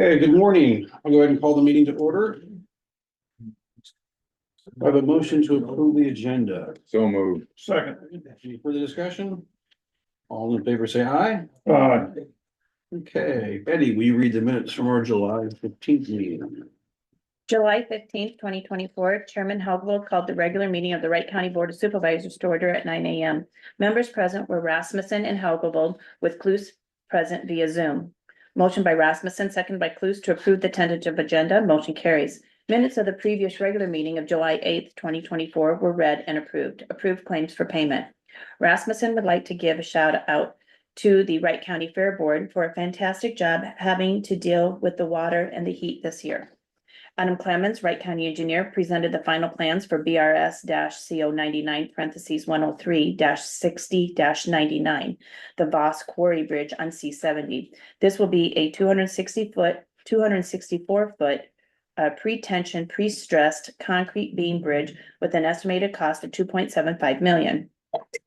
Okay, good morning. I'll go ahead and call the meeting to order. I have a motion to approve the agenda. So moved. Second. Any further discussion? All in favor, say aye. Aye. Okay, Betty, will you read the minutes from our July 15th meeting? July 15th, 2024, Chairman Hogwold called the regular meeting of the Wright County Board of Supervisors to order at 9 a.m. Members present were Rasmussen and Hogwold, with Cluse present via Zoom. Motion by Rasmussen, second by Cluse to approve the tentative agenda. Motion carries. Minutes of the previous regular meeting of July 8th, 2024 were read and approved. Approved claims for payment. Rasmussen would like to give a shout out to the Wright County Fair Board for a fantastic job having to deal with the water and the heat this year. Adam Clemens, Wright County Engineer, presented the final plans for BRS-CO 99 (103-60-99), the Voss Quarry Bridge on C-70. This will be a 264-foot pre-tension, pre-stressed concrete beam bridge with an estimated cost of $2.75 million.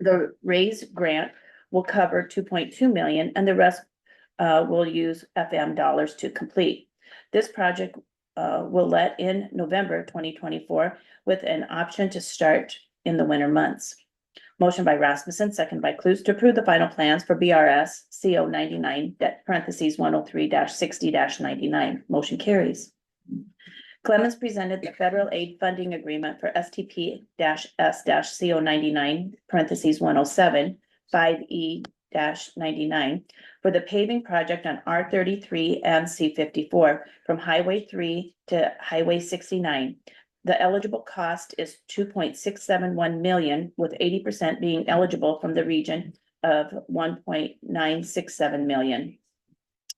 The RAISE grant will cover $2.2 million, and the rest will use FM dollars to complete. This project will let in November 2024 with an option to start in the winter months. Motion by Rasmussen, second by Cluse to approve the final plans for BRS-CO 99 (103-60-99). Motion carries. Clemens presented the federal aid funding agreement for STP-S-CO 99 (107) 5E-99 for the paving project on R33 and C54 from Highway 3 to Highway 69. The eligible cost is $2.671 million, with 80% being eligible from the region of $1.967 million.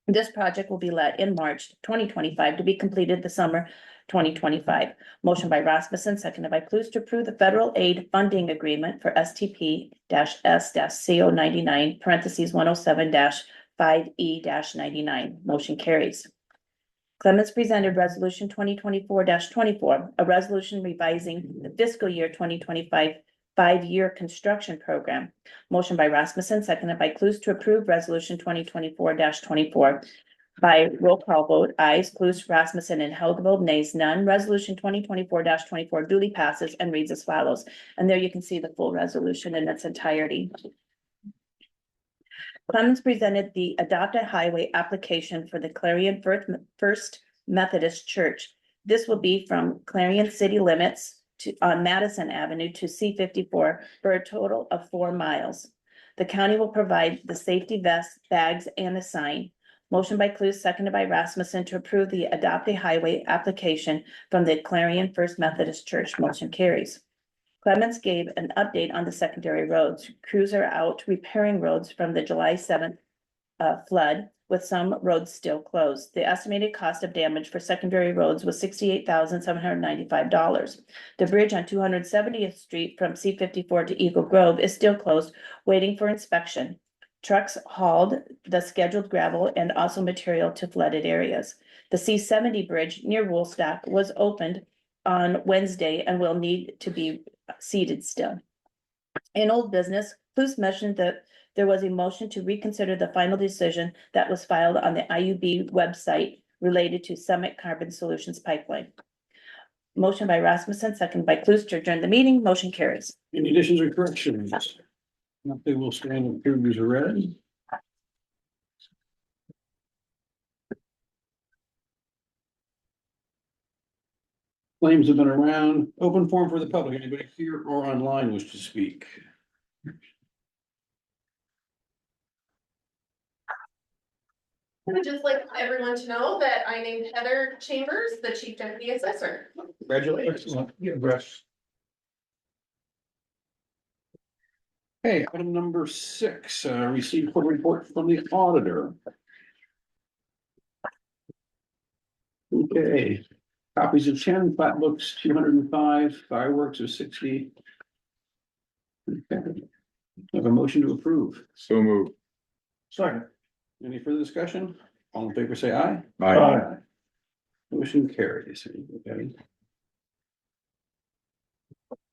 This project will be let in March 2025 to be completed the summer 2025. Motion by Rasmussen, seconded by Cluse to approve the federal aid funding agreement for STP-S-CO 99 (107-5E-99). Motion carries. Clemens presented resolution 2024-24, a resolution revising the fiscal year 2025 5-year construction program. Motion by Rasmussen, seconded by Cluse to approve resolution 2024-24. By roll call vote, ayes, Cluse, Rasmussen, and Hogwold, nays, none. Resolution 2024-24 duly passes and reads as follows. And there you can see the full resolution in its entirety. Clemens presented the adopted highway application for the Clarion First Methodist Church. This will be from Clarion city limits on Madison Avenue to C-54 for a total of 4 miles. The county will provide the safety vests, bags, and a sign. Motion by Cluse, seconded by Rasmussen to approve the adopted highway application from the Clarion First Methodist Church. Motion carries. Clemens gave an update on the secondary roads. Crews are out repairing roads from the July 7th flood, with some roads still closed. The estimated cost of damage for secondary roads was $68,795. The bridge on 270th Street from C-54 to Eagle Grove is still closed, waiting for inspection. Trucks hauled the scheduled gravel and also material to flooded areas. The C-70 bridge near Woolstock was opened on Wednesday and will need to be seeded still. In old business, Cluse mentioned that there was a motion to reconsider the final decision that was filed on the IUB website related to Summit Carbon Solutions Pipeline. Motion by Rasmussen, second by Cluse to adjourn the meeting. Motion carries. Any additions or corrections? Nothing will stand and approve as read. Claims have been around. Open forum for the public. Anybody here or online wish to speak? I would just like everyone to know that I named Heather Chambers the Chief Deputy Assessor. Congratulations. Okay, item number 6, received court report from the auditor. Okay, copies of 10, plat books 205, fireworks of 60. Okay, have a motion to approve. So moved. Second. Any further discussion? All in favor, say aye. Aye. Motion carries.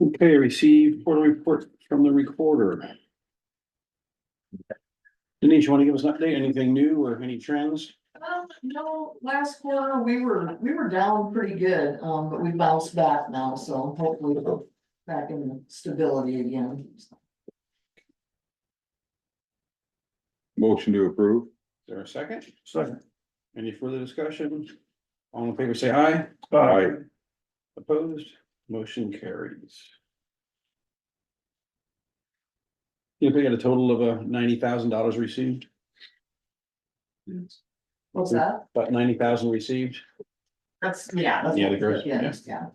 Okay, received quarterly report from the recorder. Denise, you want to give us an update? Anything new or any trends? No, last quarter, we were down pretty good, but we bounced back now, so hopefully we're back in stability again. Motion to approve. Is there a second? Second. Any further discussion? All in favor, say aye. Aye. Opposed, motion carries. You think we got a total of $90,000 received, What's that? about 90,000 received. That's Yeah, the gross, yeah, yeah.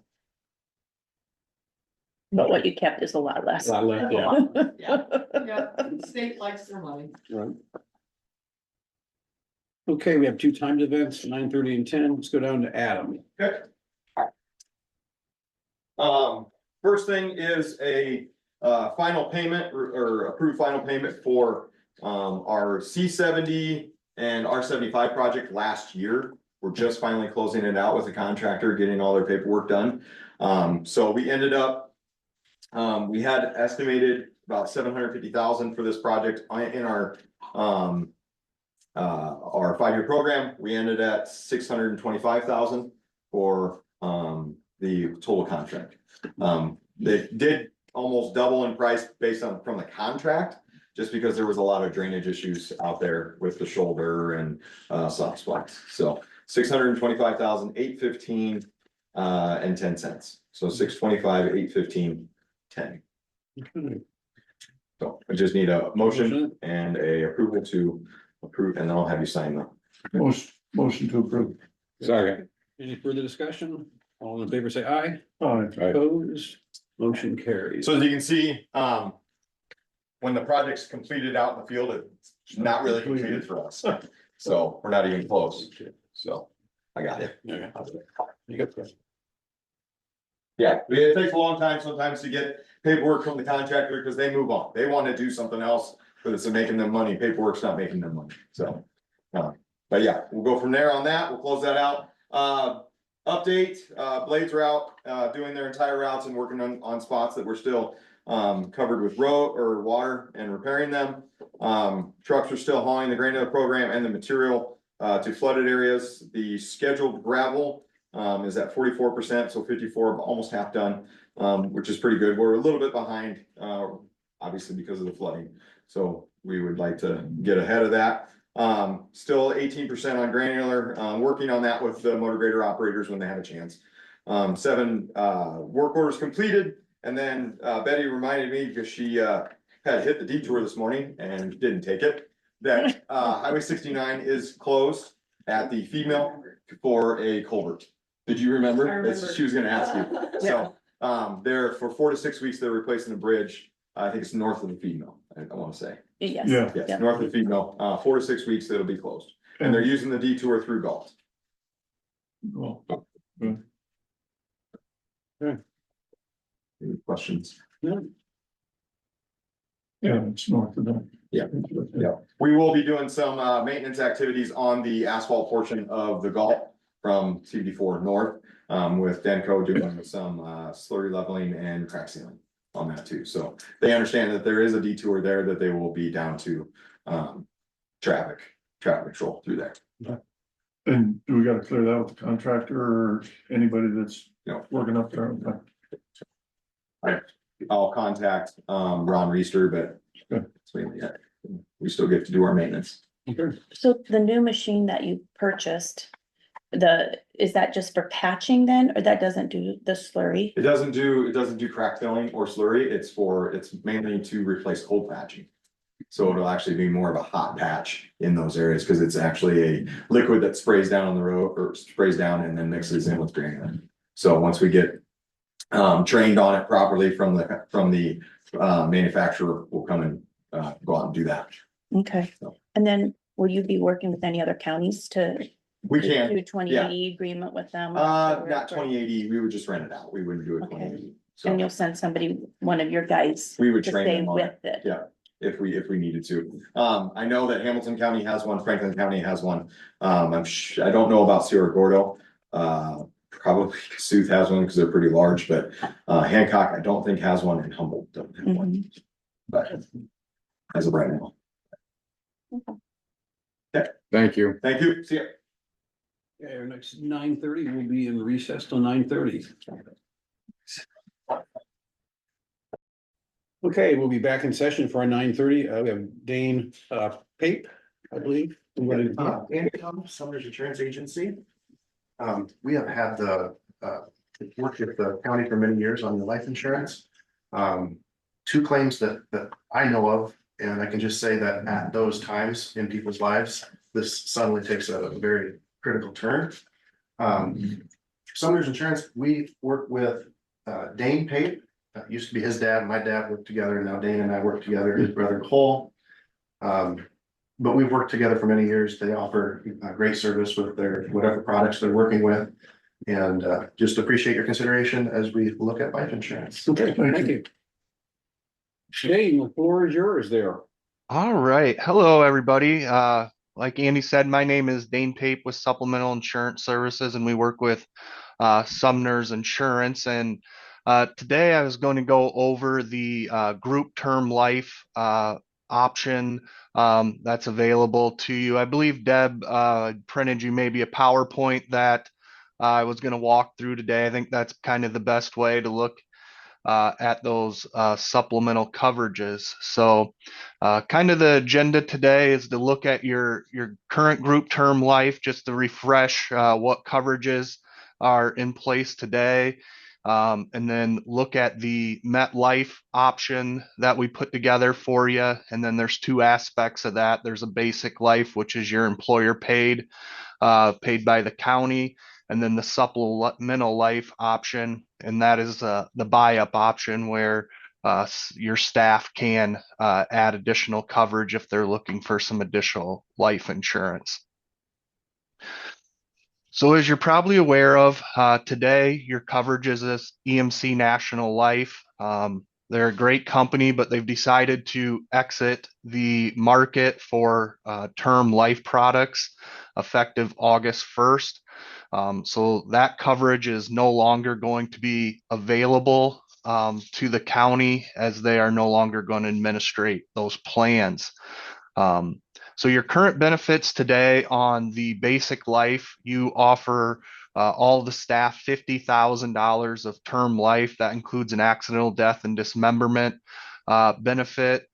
But what you kept is a lot less. A lot left, yeah. Yeah, yeah, state likes their money. Right. Okay, we have two timed events, 9:30 and 10. Let's go down to Adam. Okay. First thing is a final payment or approved final payment for our C70 and R75 project last year. We're just finally closing it out with the contractor, getting all their paperwork done. So we ended up, we had estimated about 750,000 for this project in our 5-year program. We ended at 625,000 for the total contract. They did almost double in price based on from the contract, just because there was a lot of drainage issues out there with the shoulder and soft spots. So 625,815 and 10 cents. So 625, 815, 10. Okay. So I just need a motion and a approval to approve, and then I'll have you sign them. Motion to approve. Sorry. Any further discussion? All in favor, say aye. Aye. Opposed, motion carries. So as you can see, when the project's completed out in the field, it's not really completed for us. So we're not even close. So I got it. Okay. You got that. Yeah, it takes a long time sometimes to get paperwork from the contractor because they move on. They want to do something else, but it's making them money. Paperwork's not making them money. So, but yeah, we'll go from there on that. We'll close that out. Update, blades are out, doing their entire routes and working on spots that we're still covered with road or water and repairing them. Trucks are still hauling the grain of the program and the material to flooded areas. The scheduled gravel is at 44%, so 54, almost half done, which is pretty good. We're a little bit behind, obviously because of the flooding. So we would like to get ahead of that. Still 18% on granular, working on that with the motor grader operators when they have a chance. 7 work orders completed. And then Betty reminded me, because she had hit the detour this morning and didn't take it, that Highway 69 is closed at the feed mill for a culvert. Did you remember? I remember. She was gonna ask you. So there for 4 to 6 weeks, they're replacing the bridge. I think it's north of the feed mill, I wanna say. Yes. Yeah. Yes, Yeah. north of the feed mill, 4 to 6 weeks, it'll be closed. And they're using the detour through Galt. Well, Any questions? yeah, it's north of that. Yeah. Yeah, we will be doing some maintenance activities on the asphalt portion of the Galt from CBD4 north. With Denko doing some slurry leveling and crack sealing on that too. So they understand that there is a detour there that they will be down to traffic control through there. And do we gotta clear that with the contractor or anybody that's No. working up there? I'll contact Ron Reister, but Good. we still get to do our maintenance. So the new machine that you purchased, is that just for patching then, or that doesn't do the slurry? It doesn't do crack filling or slurry. It's mainly to replace cold patching. So it'll actually be more of a hot patch in those areas because it's actually a liquid that sprays down on the road or sprays down and then mixes in with granular. So once we get trained on it properly from the manufacturer, we'll come and go out and do that. Okay, and then will you be working with any other counties to? We can, Do 2080 agreement with them? not 2080, we would just rent it out. We wouldn't do it Okay. 2080. And So you'll send somebody, one of your guys, we would to train stay them on it. with it? Yeah. If we needed to. I know that Hamilton County has one, Franklin County has one. I don't know about Sierra Gordo. Probably Cassuth has one because they're pretty large, but Hancock, I don't think has one, and Humboldt doesn't have one. But as of right now. Thank you. Thank you. See ya. Okay, our next 9:30, we'll be in recess till 9:30. Okay, we'll be back in session for our 9:30. We have Dane Pape, I believe. Income Summers Insurance Agency. We have had worked with the county for many years on the life insurance. Two claims that I know of, and I can just say that at those times in people's lives, this suddenly takes a very critical turn. Summers Insurance, we work with Dane Pape. Used to be his dad, my dad worked together, and now Dane and I work together, his brother Cole. But we've worked together for many years. They offer great service with their whatever products they're working with. And just appreciate your consideration as we look at life insurance. Okay, thank you. Dane, the floor is yours there. All right. Hello, everybody. Like Andy said, my name is Dane Pape with Supplemental Insurance Services, and we work with Sumner's Insurance. And today I was going to go over the group term life option that's available to you. I believe Deb printed you maybe a PowerPoint that I was going to walk through today. I think that's kind of the best way to look at those supplemental coverages. So kind of the agenda today is to look at your current group term life, just to refresh what coverages are in place today. And then look at the MetLife option that we put together for you. And then there's two aspects of that. There's a basic life, which is your employer paid by the county. And then the supplemental life option, and that is the buy-up option where your staff can add additional coverage if they're looking for some additional life insurance. So as you're probably aware of, today your coverage is this EMC National Life. They're a great company, but they've decided to exit the market for term life products effective August 1st. So that coverage is no longer going to be available to the county, as they are no longer going to administrate those plans. So your current benefits today on the basic life, you offer all the staff $50,000 of term life. That includes an accidental death and dismemberment benefit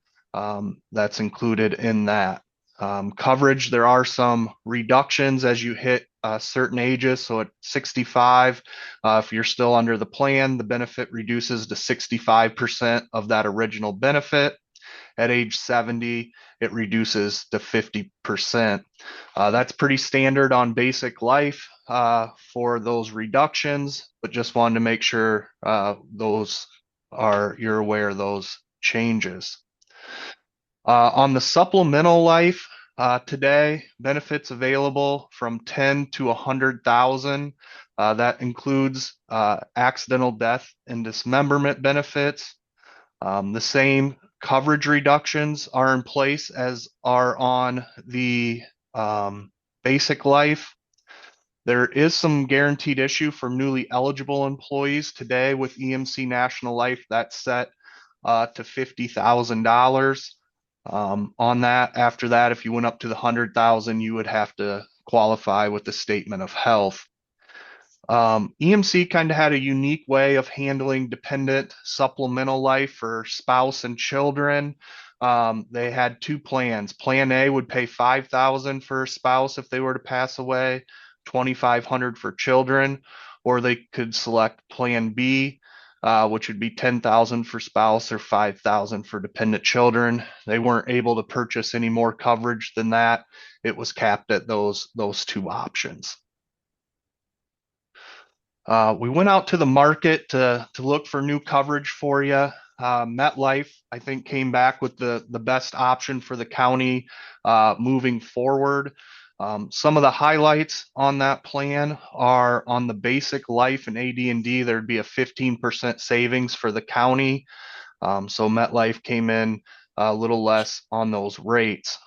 that's included in that. Coverage, there are some reductions as you hit certain ages. So at 65, if you're still under the plan, the benefit reduces to 65% of that original benefit. At age 70, it reduces to 50%. That's pretty standard on basic life for those reductions, but just wanted to make sure you're aware of those changes. On the supplemental life, today, benefits available from 10 to 100,000. That includes accidental death and dismemberment benefits. The same coverage reductions are in place as are on the basic life. There is some guaranteed issue for newly eligible employees today with EMC National Life. That's set to $50,000. On that, after that, if you went up to the 100,000, you would have to qualify with the statement of health. EMC kind of had a unique way of handling dependent supplemental life for spouse and children. They had two plans. Plan A would pay $5,000 for a spouse if they were to pass away, $2,500 for children, or they could select Plan B, which would be $10,000 for spouse or $5,000 for dependent children. They weren't able to purchase any more coverage than that. It was capped at those two options. We went out to the market to look for new coverage for you. MetLife, I think, came back with the best option for the county moving forward. Some of the highlights on that plan are on the basic life and AD&D, there'd be a 15% savings for the county. So MetLife came in a little less on those rates.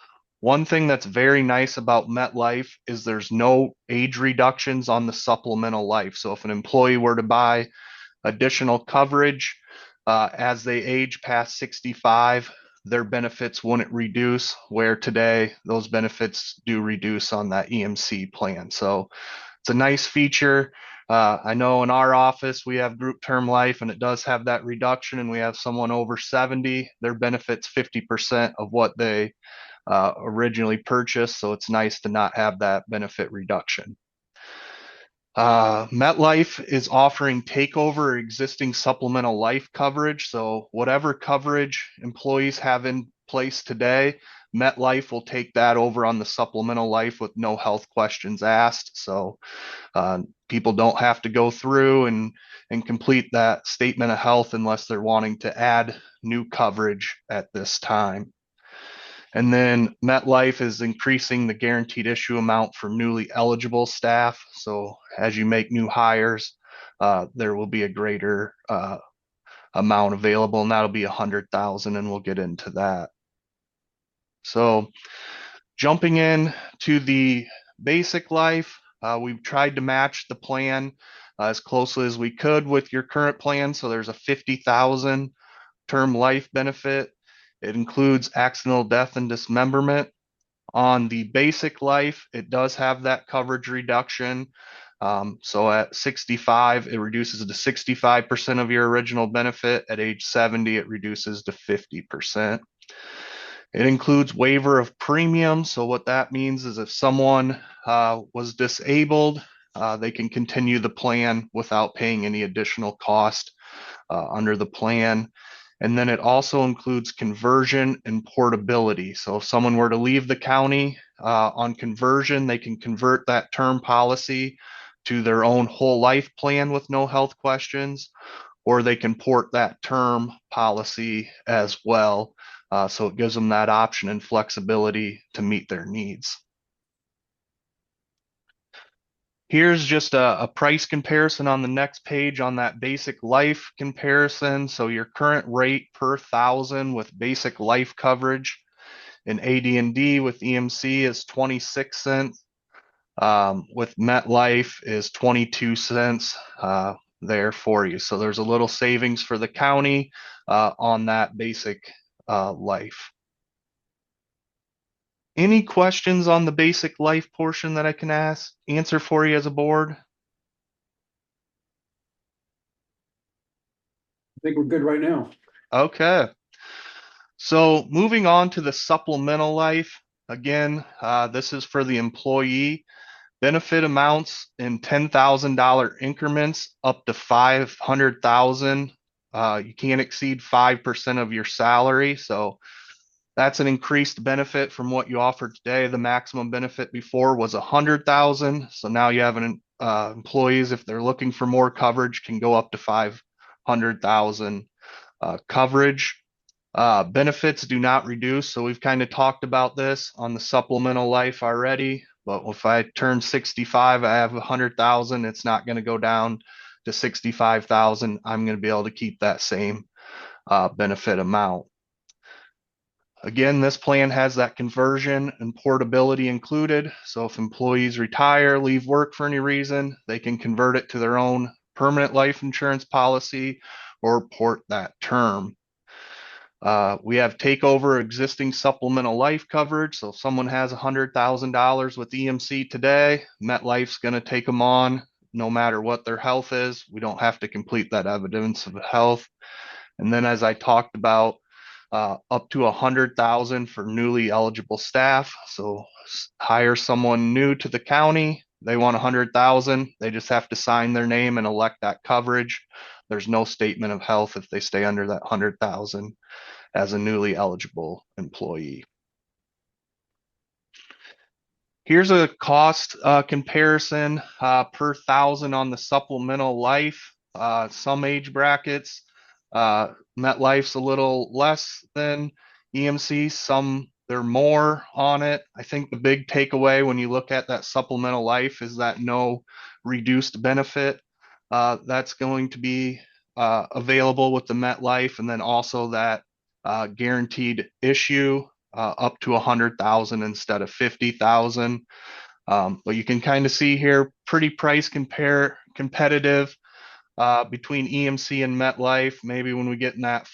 One thing that's very nice about MetLife is there's no age reductions on the supplemental life. So if an employee were to buy additional coverage as they age past 65, their benefits wouldn't reduce, where today those benefits do reduce on that EMC plan. So it's a nice feature. I know in our office, we have group term life and it does have that reduction, and we have someone over 70, their benefits 50% of what they originally purchased. So it's nice to not have that benefit reduction. MetLife is offering takeover existing supplemental life coverage. So whatever coverage employees have in place today, MetLife will take that over on the supplemental life with no health questions asked. So people don't have to go through and complete that statement of health unless they're wanting to add new coverage at this time. And then MetLife is increasing the guaranteed issue amount for newly eligible staff. So as you make new hires, there will be a greater amount available, and that'll be 100,000, and we'll get into that. So jumping in to the basic life, we've tried to match the plan as closely as we could with your current plan. So there's a 50,000 term life benefit. It includes accidental death and dismemberment. On the basic life, it does have that coverage reduction. So at 65, it reduces to 65% of your original benefit. At age 70, it reduces to 50%. It includes waiver of premium. So what that means is if someone was disabled, they can continue the plan without paying any additional cost under the plan. And then it also includes conversion and portability. So if someone were to leave the county on conversion, they can convert that term policy to their own whole life plan with no health questions, or they can port that term policy as well. So it gives them that option and flexibility to meet their needs. Here's just a price comparison on the next page on that basic life comparison. So your current rate per thousand with basic life coverage in AD&D with EMC is 26 cents. With MetLife is 22 cents there for you. So there's a little savings for the county on that basic life. Any questions on the basic life portion that I can answer for you as a board? I think we're good right now. Okay. So moving on to the supplemental life. Again, this is for the employee. Benefit amounts in $10,000 increments up to $500,000. You can't exceed 5% of your salary. So that's an increased benefit from what you offered today. The maximum benefit before was 100,000. So now you have an employees, if they're looking for more coverage, can go up to 500,000 coverage. Benefits do not reduce. So we've kind of talked about this on the supplemental life already. But if I turn 65, I have 100,000. It's not going to go down to 65,000. I'm going to be able to keep that same benefit amount. Again, this plan has that conversion and portability included. So if employees retire, leave work for any reason, they can convert it to their own permanent life insurance policy or port that term. We have takeover existing supplemental life coverage. So if someone has $100,000 with EMC today, MetLife's going to take them on no matter what their health is. We don't have to complete that evidence of health. And then as I talked about, up to 100,000 for newly eligible staff. So hire someone new to the county. They want 100,000. They just have to sign their name and elect that coverage. There's no statement of health if they stay under that 100,000 as a newly eligible employee. Here's a cost comparison per thousand on the supplemental life. Some age brackets, MetLife's a little less than EMC, some they're more on it. I think the big takeaway when you look at that supplemental life is that no reduced benefit that's going to be available with the MetLife, and then also that guaranteed issue up to 100,000 instead of 50,000. But you can kind of see here, pretty price competitive between EMC and MetLife. Maybe when we get in that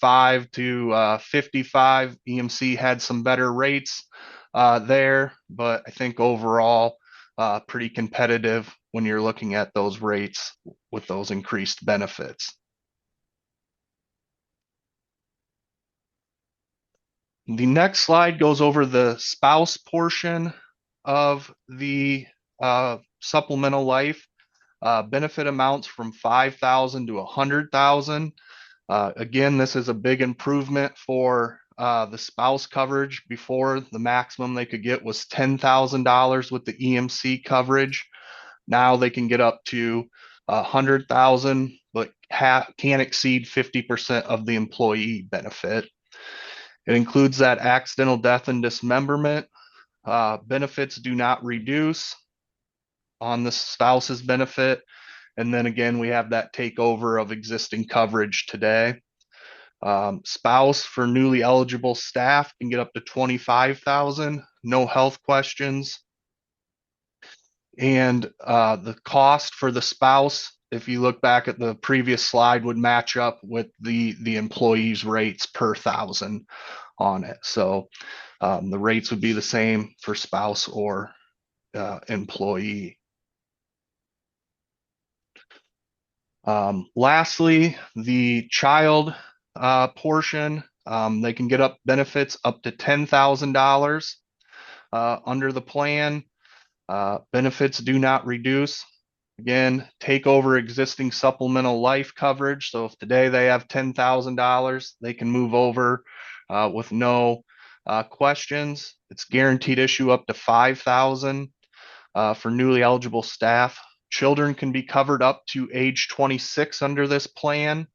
45 to 55. EMC had some better rates there, but I think overall pretty competitive when you're looking at those rates with those increased benefits. The next slide goes over the spouse portion of the supplemental life. Benefit amounts from 5,000 to 100,000. Again, this is a big improvement for the spouse coverage. Before, the maximum they could get was $10,000 with the EMC coverage. Now they can get up to 100,000, but can't exceed 50% of the employee benefit. It includes that accidental death and dismemberment. Benefits do not reduce on the spouse's benefit. And then again, we have that takeover of existing coverage today. Spouse for newly eligible staff can get up to 25,000, no health questions. And the cost for the spouse, if you look back at the previous slide, would match up with the employee's rates per thousand on it. So the rates would be the same for spouse or employee. Lastly, the child portion, they can get up benefits up to $10,000 under the plan. Benefits do not reduce. Again, take over existing supplemental life coverage. So if today they have $10,000, they can move over with no questions. It's guaranteed issue up to $5,000 for newly eligible staff. Children can be covered up to age 26 under this plan.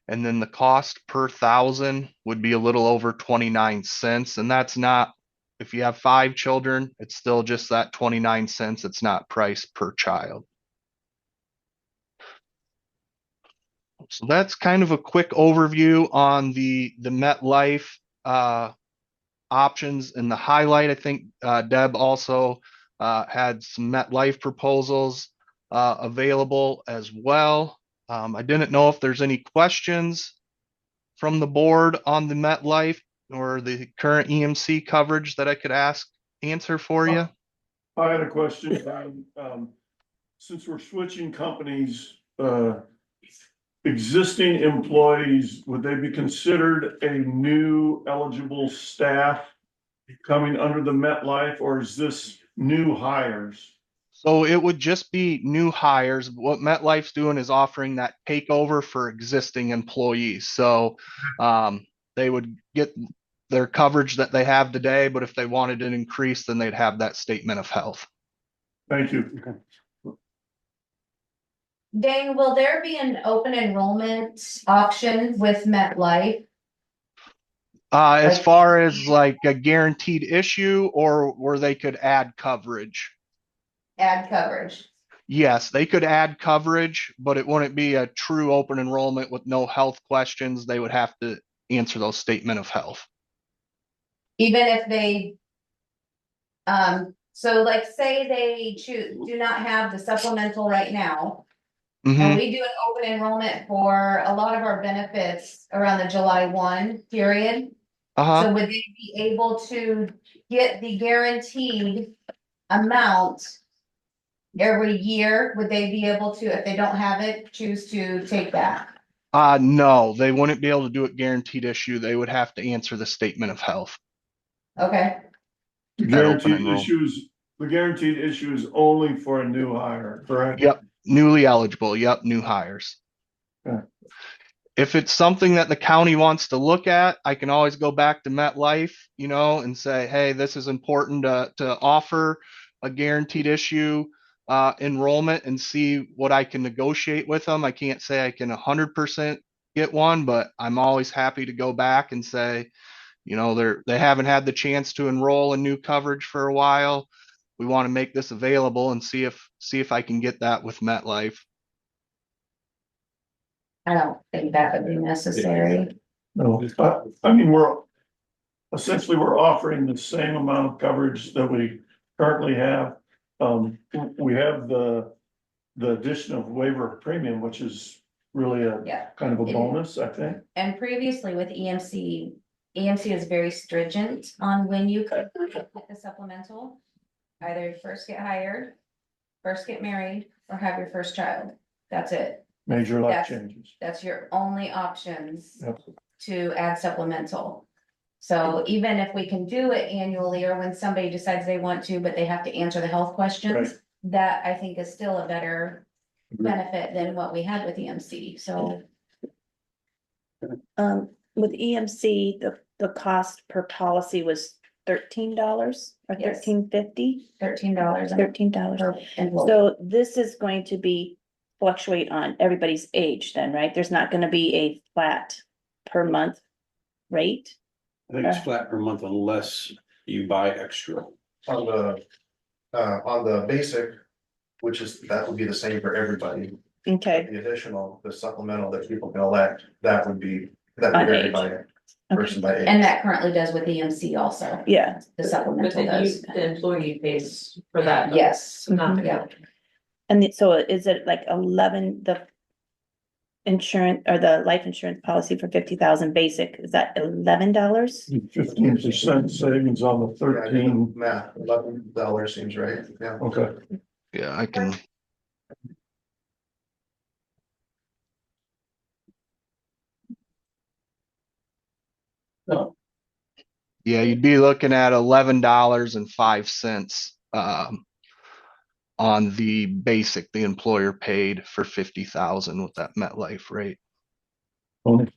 And then the cost per thousand would be a little over 29 cents. And that's not, if you have 5 children, it's still just that 29 cents. It's not price per child. So that's kind of a quick overview on the MetLife options. And the highlight, I think Deb also had some MetLife proposals available as well. I didn't know if there's any questions from the board on the MetLife or the current EMC coverage that I could answer for you. I had a question. Since we're switching companies, existing employees, would they be considered a new eligible staff coming under the MetLife, or is this new hires? So it would just be new hires. What MetLife's doing is offering that takeover for existing employees. So they would get their coverage that they have today, but if they wanted an increase, then they'd have that statement of health. Thank you. Okay. Dane, will there be an open enrollment option with MetLife? As far as like a guaranteed issue, or where they could add coverage? Add coverage. Yes, they could add coverage, but it wouldn't be a true open enrollment with no health questions. They would have to answer those statement of health. Even if they, so like say they do not have the supplemental right now. And we do an open enrollment for a lot of our benefits around the July 1 period. So would they be able to get the guaranteed amount every year? Would they be able to, if they don't have it, choose to take that? No, they wouldn't be able to do it guaranteed issue. They would have to answer the statement of health. Okay. The guaranteed issue is only for a new hire, correct? Yep. Newly eligible. Yep. New hires. Okay. If it's something that the county wants to look at, I can always go back to MetLife, and say, hey, this is important to offer a guaranteed issue enrollment and see what I can negotiate with them. I can't say I can 100% get one, but I'm always happy to go back and say, they haven't had the chance to enroll in new coverage for a while. We want to make this available and see if I can get that with MetLife. I don't think that would be necessary. No, I mean, we're offering the same amount of coverage that we currently have. We have the addition of waiver of premium, which is really a Yeah. kind of a bonus, I think. And previously with EMC is very stringent on when you could get the supplemental. Either first get hired, first get married, or have your first child. That's it. Major life Yes. changes. That's your only options Yep. to add supplemental. So even if we can do it annually, or when somebody decides they want to, but they have to answer the health questions, Right. that I think is still a better benefit than what we had with EMC, so. With EMC, the cost per policy was $13 or Yes. $13.50, $13. $13. per enrollment. So this is going to be fluctuate on everybody's age then, right? There's not gonna be a flat per month rate? I think it's flat per month unless you buy extra. On the basic, which is, that would be the same for everybody. Okay, The additional, the supplemental that people can elect, that would On vary age. by person by age. And that currently does with EMC also, yeah, the But supplemental does. the employee pays for that. though, Yes, Not the. yeah, so is it like 11, the insurance or the life insurance policy for 50,000 basic, is that $11? 15% savings on the Yeah, I did the 13. math, $11 seems right, yeah. Okay. Yeah, I can. No. Yeah, you'd be looking at $11.05 on the basic the employer paid for 50,000 with that MetLife rate. Only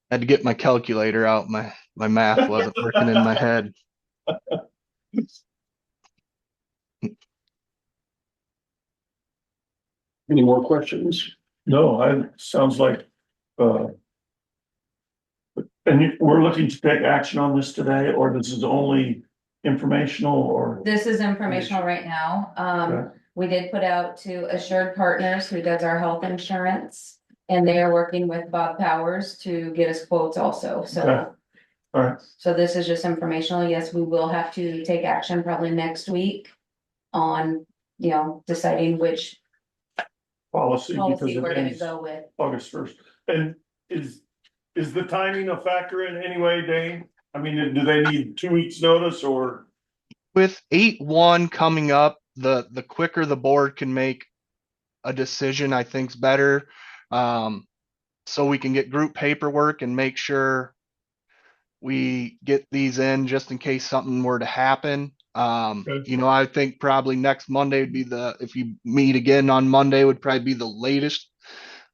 Had to get my calculator out. My math wasn't working in my head. Any more questions? No, sounds like, we're looking to take action on this today, or this is only informational, or? this is informational right now. Okay. We did put out to Assured Partners, who does our health insurance. And they are working with Bob Powers to get us quotes also, Okay. so. All right, So this is just informational. Yes, we will have to take action probably next week on, deciding which policy, because policy we're it gonna ends go with. August 1st. And is the timing a factor in any way, Dane? I mean, do they need 2 weeks notice or? With 8/1 coming up, the quicker the board can make a decision, I think's better. So we can get group paperwork and make sure we get these in just in case something were to happen. Okay. I think probably next Monday would be if you meet again on Monday would probably be the latest.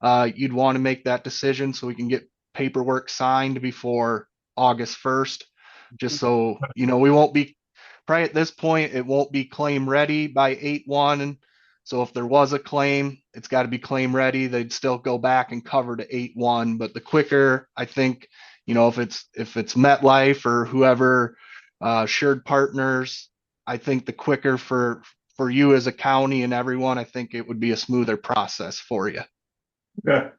You'd want to make that decision so we can get paperwork signed before August 1st. Just so, we won't be, probably at this point, it won't be claim ready by 8/1. So if there was a claim, it's got to be claim ready. They'd still go back and cover to 8/1. But the quicker, I think, if it's MetLife or whoever, Assured Partners, I think the quicker for you as a county and everyone, I think it would be a smoother process for you. Okay.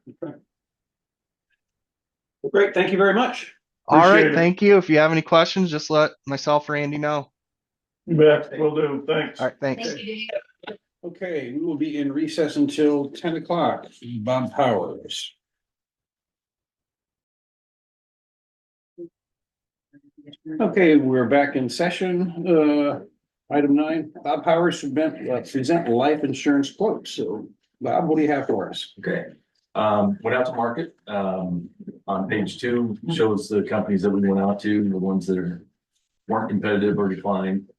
Great, thank you very much. All right, Appreciate it. thank you. If you have any questions, just let myself or Andy know. You bet, will do, thanks. All right, thanks. Thank you, Dave. Okay, we will be in recess until 10 o'clock. Bob Powers. Okay, we're back in session. Item 9, Bob Powers present life insurance quotes. So Bob, what do you have for us? Okay, went out to market, on page 2 shows the companies that we went out to, the ones that weren't competitive or declined.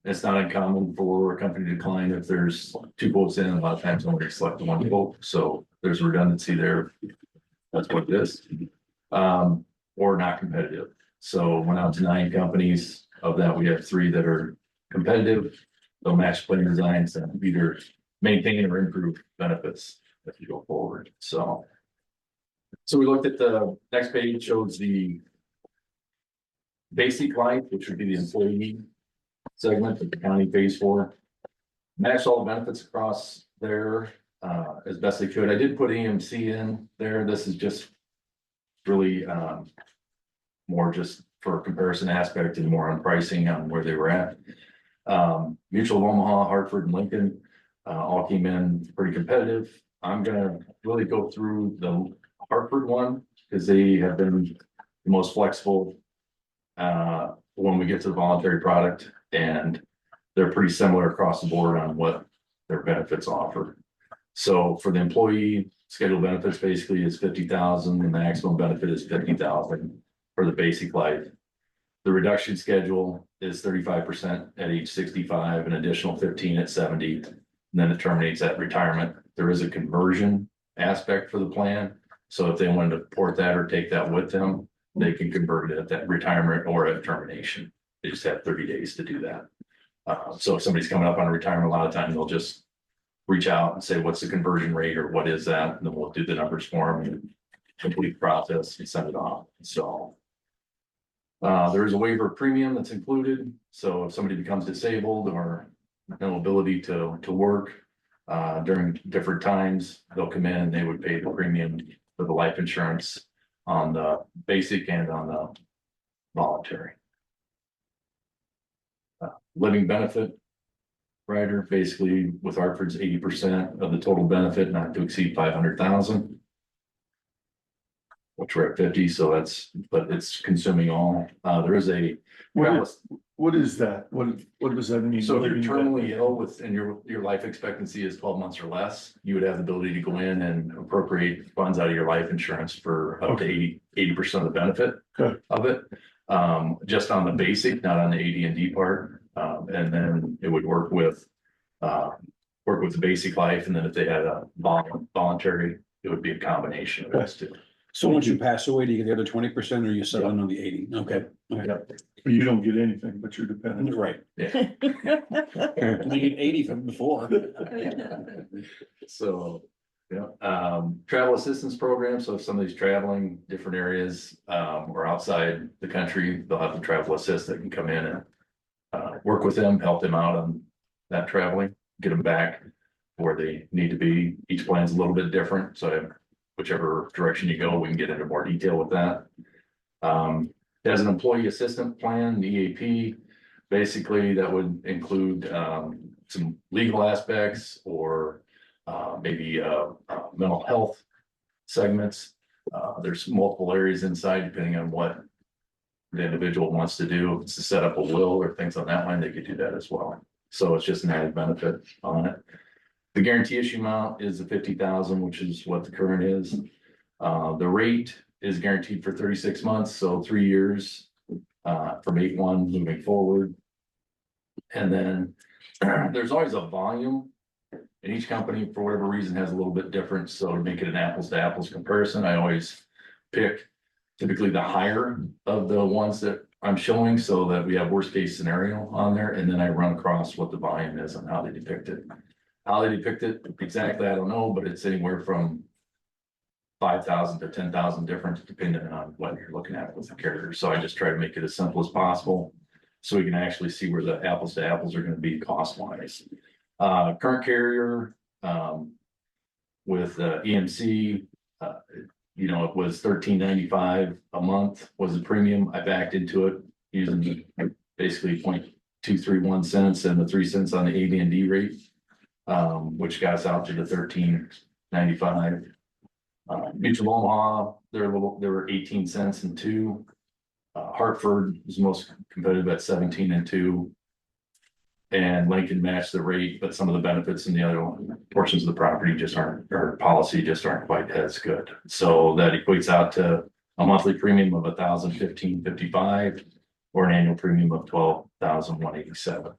It's not uncommon for a company to decline if there's 2 quotes in, a lot of times only select the 1 quote, so there's redundancy there. That's what it is. Or not competitive. So went out to 9 companies. Of that, we have 3 that are competitive. They'll match plan designs and either maintain or improve benefits as you go forward. So we looked at the next page, shows the basic life, which would be the employee segment that the county pays for. Matched all the benefits across there as best they could. I did put EMC in there. This is just really more just for comparison aspect and more on pricing on where they were at. Mutual of Omaha, Hartford, and Lincoln all came in pretty competitive. I'm gonna really go through the Hartford one, because they have been the most flexible. When we get to the voluntary product, and they're pretty similar across the board on what their benefits offer. So for the employee, scheduled benefits basically is 50,000, the maximum benefit is 50,000 for the basic life. The reduction schedule is 35% at age 65, an additional 15 at 70, and then it terminates at retirement. There is a conversion aspect for the plan. So if they wanted to port that or take that with them, they can convert it at that retirement or at termination. They just have 30 days to do that. So if somebody's coming up on retirement, a lot of times they'll just reach out and say, what's the conversion rate or what is that? And then we'll do the numbers for them and complete the process and send it off. So there is a waiver of premium that's included. So if somebody becomes disabled or no ability to work during different times, they'll come in and they would pay the premium for the life insurance on the basic and on the voluntary. Living benefit rider, basically with Hartford's 80% of the total benefit, not to exceed 500,000. Which we're at 50, so that's, but it's consuming all. There is a. What is that? What does that mean? So if you're terminally ill with, and your life expectancy is 12 months or less, you would have the ability to go in and appropriate funds out of your life insurance for up to 80% of the benefit of it. Just on the basic, not on the AD&D part. And then it would work with the basic life, and then if they had a voluntary, it would be a combination of those two. So once you pass away, do you get the other 20% or you settle on the 80? Okay. You don't get anything, but you're dependent. Right. Yeah. You need 80 from before. So, yeah, travel assistance program. So if somebody's traveling different areas, or outside the country, they'll have a travel assist that can come in and work with them, help them out on that traveling, get them back where they need to be. Each plan's a little bit different, so whichever direction you go, we can get into more detail with that. As an employee assistant plan, the EAP, basically that would include some legal aspects or maybe mental health segments. There's multiple areas inside depending on what the individual wants to do. If it's to set up a will or things on that line, they could do that as well. So it's just an added benefit on it. The guarantee issue amount is the 50,000, which is what the current is. The rate is guaranteed for 36 months, so 3 years from 8/1 moving forward. And then there's always a volume, and each company, for whatever reason, has a little bit different. So to make it an apples to apples comparison, I always pick typically the higher of the ones that I'm showing, so that we have worst case scenario on there, and then I run across what the volume is and how they depict it. How they depict it exactly, I don't know, but it's anywhere from 5,000 to 10,000 difference depending on what you're looking at with the carrier. So I just try to make it as simple as possible so we can actually see where the apples to apples are going to be cost wise. Current carrier with EMC, it was $13.95 a month was the premium. I backed into it using basically 0.231 cents and the 3 cents on the AD&D rate. Which got us out to the $13.95. Mutual Omaha, they were 18 cents and 2. Hartford was most competitive at 17 and 2. And Lincoln matched the rate, but some of the benefits in the other portions of the property just aren't, or policy just aren't quite as good. So that equates out to a monthly premium of $1,015.55 or an annual premium of $12,187.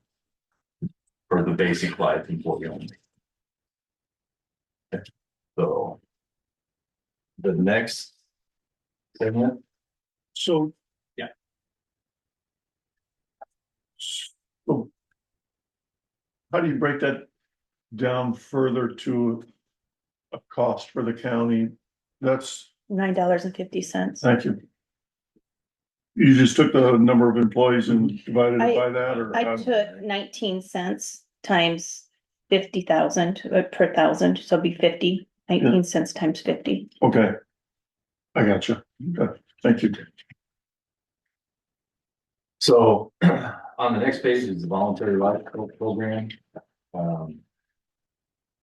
For the basic life employee only. So. The next segment. So. Yeah. So how do you break that down further to a cost for the county? That's. $9.50. Thank you. You just took the number of employees and divided it by that, or? I took 19 cents times 50,000 per thousand, so it'd be 50, 19 cents times 50. Okay. I got you. Okay, thank you. So on the next page is the voluntary life program.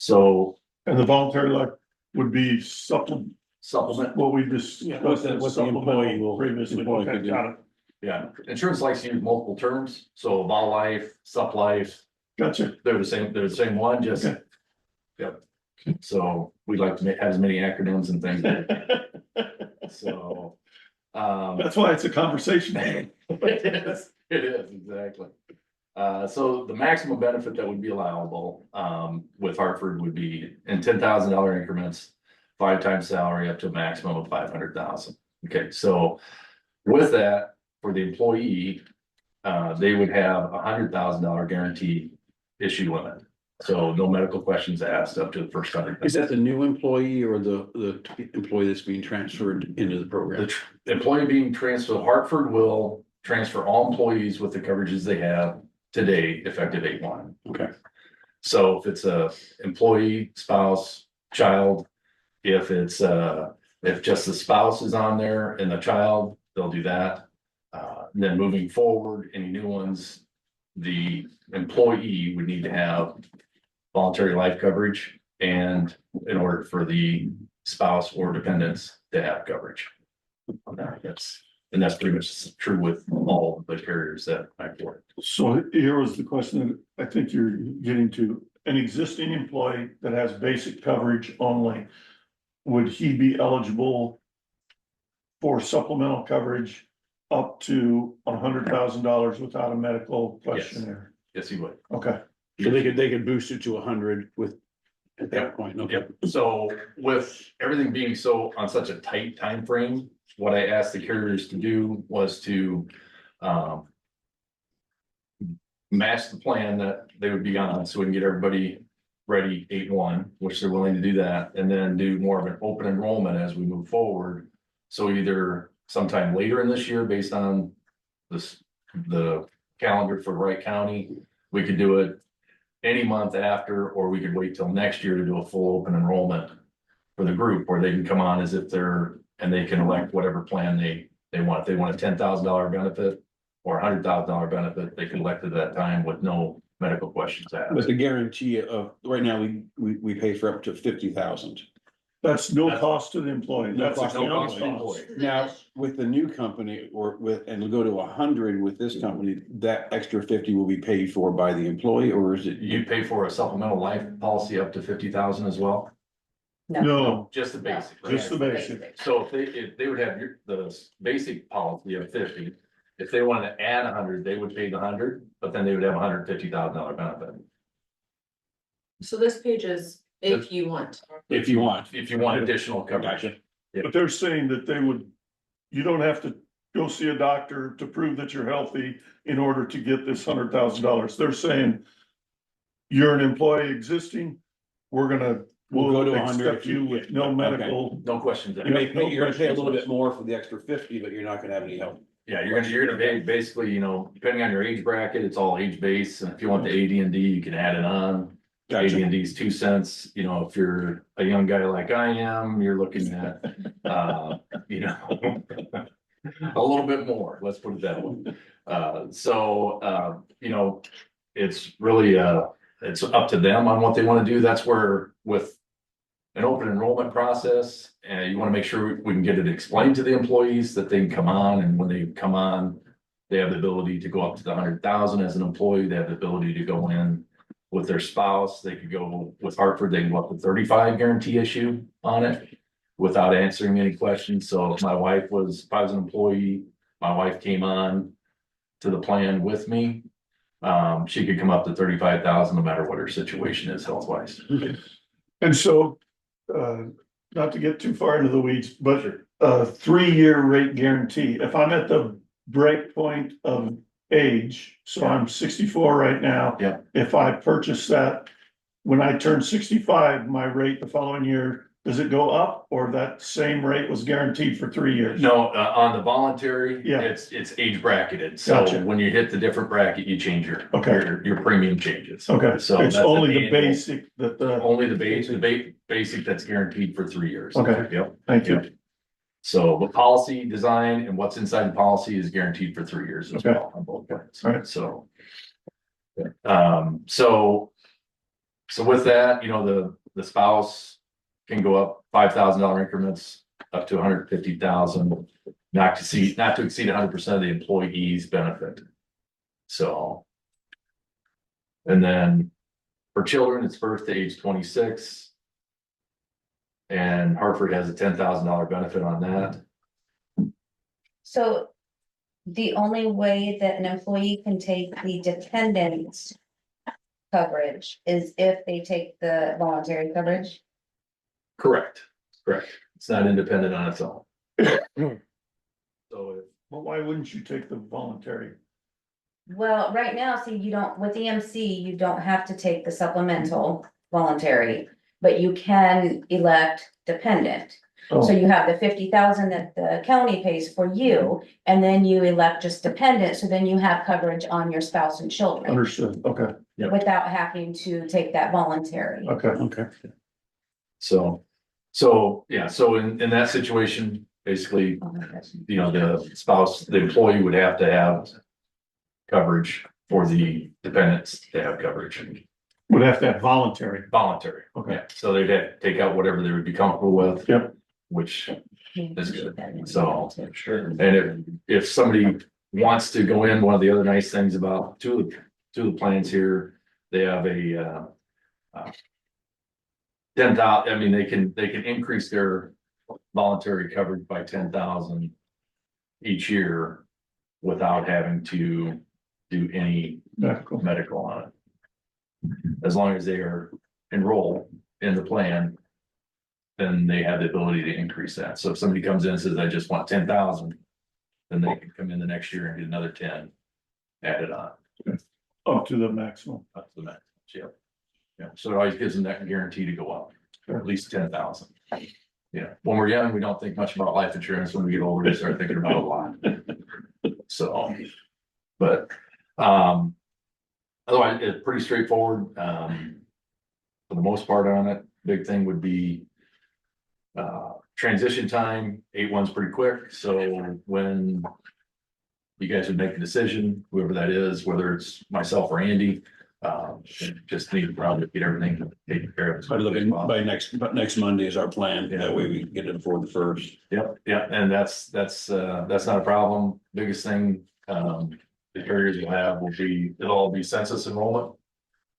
So And the voluntary life would be supplement, what we Yeah, discussed. what the as employee supplemental will- Previously, employee okay, could do. got it, yeah, insurance likes to use multiple terms, so vol life, sup life, gotcha. they're the same one, just. Okay. Yep, so we'd like to have as many acronyms and things, so. That's why it's a conversation. It is, exactly. So the maximum benefit that would be allowable, with Hartford would be in $10,000 increments, 5 times salary up to a maximum of 500,000. Okay, so with that, for the employee, they would have $100,000 guarantee issue limit. So no medical questions asked up to the first 100. Is that the new employee or the employee that's being transferred into the program? The employee being transferred, Hartford will transfer all employees with the coverages they have today, effective 8/1. Okay. So if it's a employee, spouse, child, if it's if just the spouse is on there and the child, they'll do that. Then moving forward, any new ones, the employee would need to have voluntary life coverage, and in order for the spouse or dependents to have coverage. On that, and that's pretty much true with all the carriers that I've worked. So here was the question that I think you're getting to, an existing employee that has basic coverage only. Would he be eligible for supplemental coverage up to $100,000 without a medical questionnaire? Yes, he would. Okay, So they could boost it to 100 with, at that point, okay. Yep, so with everything being so on such a tight time frame, what I asked the carriers to do was to match the plan that they would be on, so we can get everybody ready 8/1, which they're willing to do that, and then do more of an open enrollment as we move forward. So either sometime later in this year, based on the calendar for Wright County, we could do it any month after, or we could wait till next year to do a full open enrollment for the group, where they can come on as if they're, and they can elect whatever plan they want. If they want a $10,000 benefit or $100,000 benefit, they can elect at that time with no medical questions asked. But the guarantee of, right now, we pay for up to 50,000. that's no cost to the employee. No That's cost to the accounting employee. cost. Now, with the new company or with, and go to 100 with this company, that extra 50 will be paid for by the employee, or is it? You pay for a supplemental life policy up to 50,000 as well, No, just the basic, right? just the basic. So if they would have the basic policy of 50, if they wanted to add 100, they would pay the 100, but then they would have $150,000 benefit. So this page is if you want. If you want. If you want additional coverage. Gotcha. But they're saying that they would, you don't have to go see a doctor to prove that you're healthy in order to get this $100,000. They're saying you're an employee existing, we'll go to 100 accept you with no Okay. medical. No questions. You're gonna pay a little bit more for the extra 50, but you're not gonna have any help. Yeah, you're gonna pay basically, depending on your age bracket, it's all age based, and if you want the AD&D, you can add it on. Gotcha. AD&D is 2 cents, if you're a young guy like I am, you're looking at, a little bit more, let's put it that way. It's really, it's up to them on what they wanna do. That's where with an open enrollment process, and you wanna make sure we can get it explained to the employees that they can come on, and when they come on, they have the ability to go up to the 100,000 as an employee. They have the ability to go in with their spouse. They could go with Hartford, they can go up to 35 guarantee issue on it without answering any questions. So if I was an employee, my wife came on to the plan with me, she could come up to 35,000 no matter what her situation is health wise. And so, not to get too far into the weeds, but a 3-year rate guarantee, if I'm at the break point of age, so I'm 64 right now. Yeah. If I purchase that, when I turn 65, my rate the following year, does it go up, or that same rate was guaranteed for 3 years? No, on the voluntary, Yeah. it's age bracketed. So Gotcha. when you hit the different bracket, you change Okay. your premium changes. Okay, So it's that's only an the annual- basic that Only the basic that's guaranteed for 3 years. Okay. Yep. thank you. So the policy design and what's inside the policy is guaranteed for 3 years as Okay. well on both plans. All right. So. So with that, the spouse can go up $5,000 increments up to 150,000, not to exceed 100% of the employee's benefit. So. And then for children, it's birth to age 26. And Hartford has a $10,000 benefit on that. So the only way that an employee can take the dependent coverage is if they take the voluntary coverage? Correct. It's not independent on its own. So Well, why wouldn't you take the voluntary? Well, right now, see, you don't, with EMC, you don't have to take the supplemental voluntary, but you can elect dependent. So Oh, you have the 50,000 that the county pays for you, and then you elect just dependent, so then you have coverage on your spouse and children. understood, okay, Without having to take that voluntary. okay. So in that situation, basically, the spouse, the employee would have to have coverage for the dependents to have coverage. Would have to have voluntary. Voluntary. Okay. Yeah, so they'd have to take out whatever they would be comfortable with. Yep. Which is good. So, and if somebody wants to go in, one of the other nice things about two of the plans here, they have a 10,000, I mean, they can increase their voluntary coverage by 10,000 each year without having to do any medical on it. As long as they are enrolled in the plan, then they have the ability to increase that. So if somebody comes in and says, I just want 10,000, then they can come in the next year and get another 10 added on. Up to the maximum. Up to the max, yeah. Yeah, so it always gives them that guarantee to go up, at least 10,000. Yeah, when we're young, we don't think much about life insurance. When we get older, we start thinking about a lot. So, but, otherwise, it's pretty straightforward. For the most part on it, big thing would be transition time. 8/1's pretty quick, so when you guys would make a decision, whoever that is, whether it's myself or Andy, just need to probably get everything taken care of. By next Monday is our plan. That way we can get it before the first. Yep, and that's not a problem. Biggest thing, the carriers will have it'll all be census enrollment.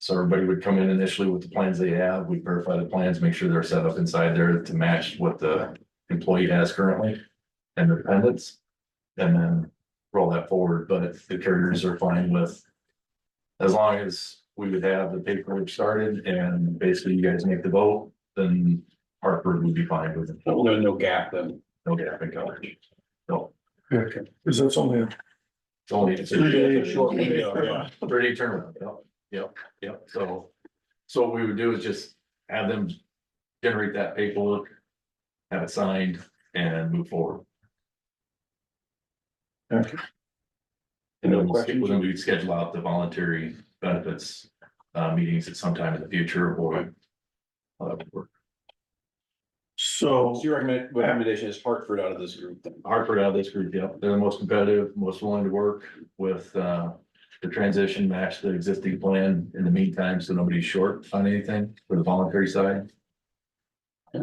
So everybody would come in initially with the plans they have. We verify the plans, make sure they're set up inside there to match what the employee has currently and their dependents. And then roll that forward, but the carriers are fine with, as long as we would have the paperwork started and basically you guys make the vote, then Hartford would be fine with it. There's no gap then. No gap in coverage. No, Okay, because that's only a it's only. 3-day short window, Yeah, 30-day turnaround. Yep. So what we would do is just have them generate that paperwork, have it signed and move forward. Okay. And then we'd schedule out the voluntary benefits meetings at some time in the future or how that would work. So Your recommendation is Hartford out of this group then? Hartford out of this group, yeah, they're the most competitive, most willing to work with the transition, match the existing plan in the meantime, so nobody's short on anything for the voluntary side. Yeah.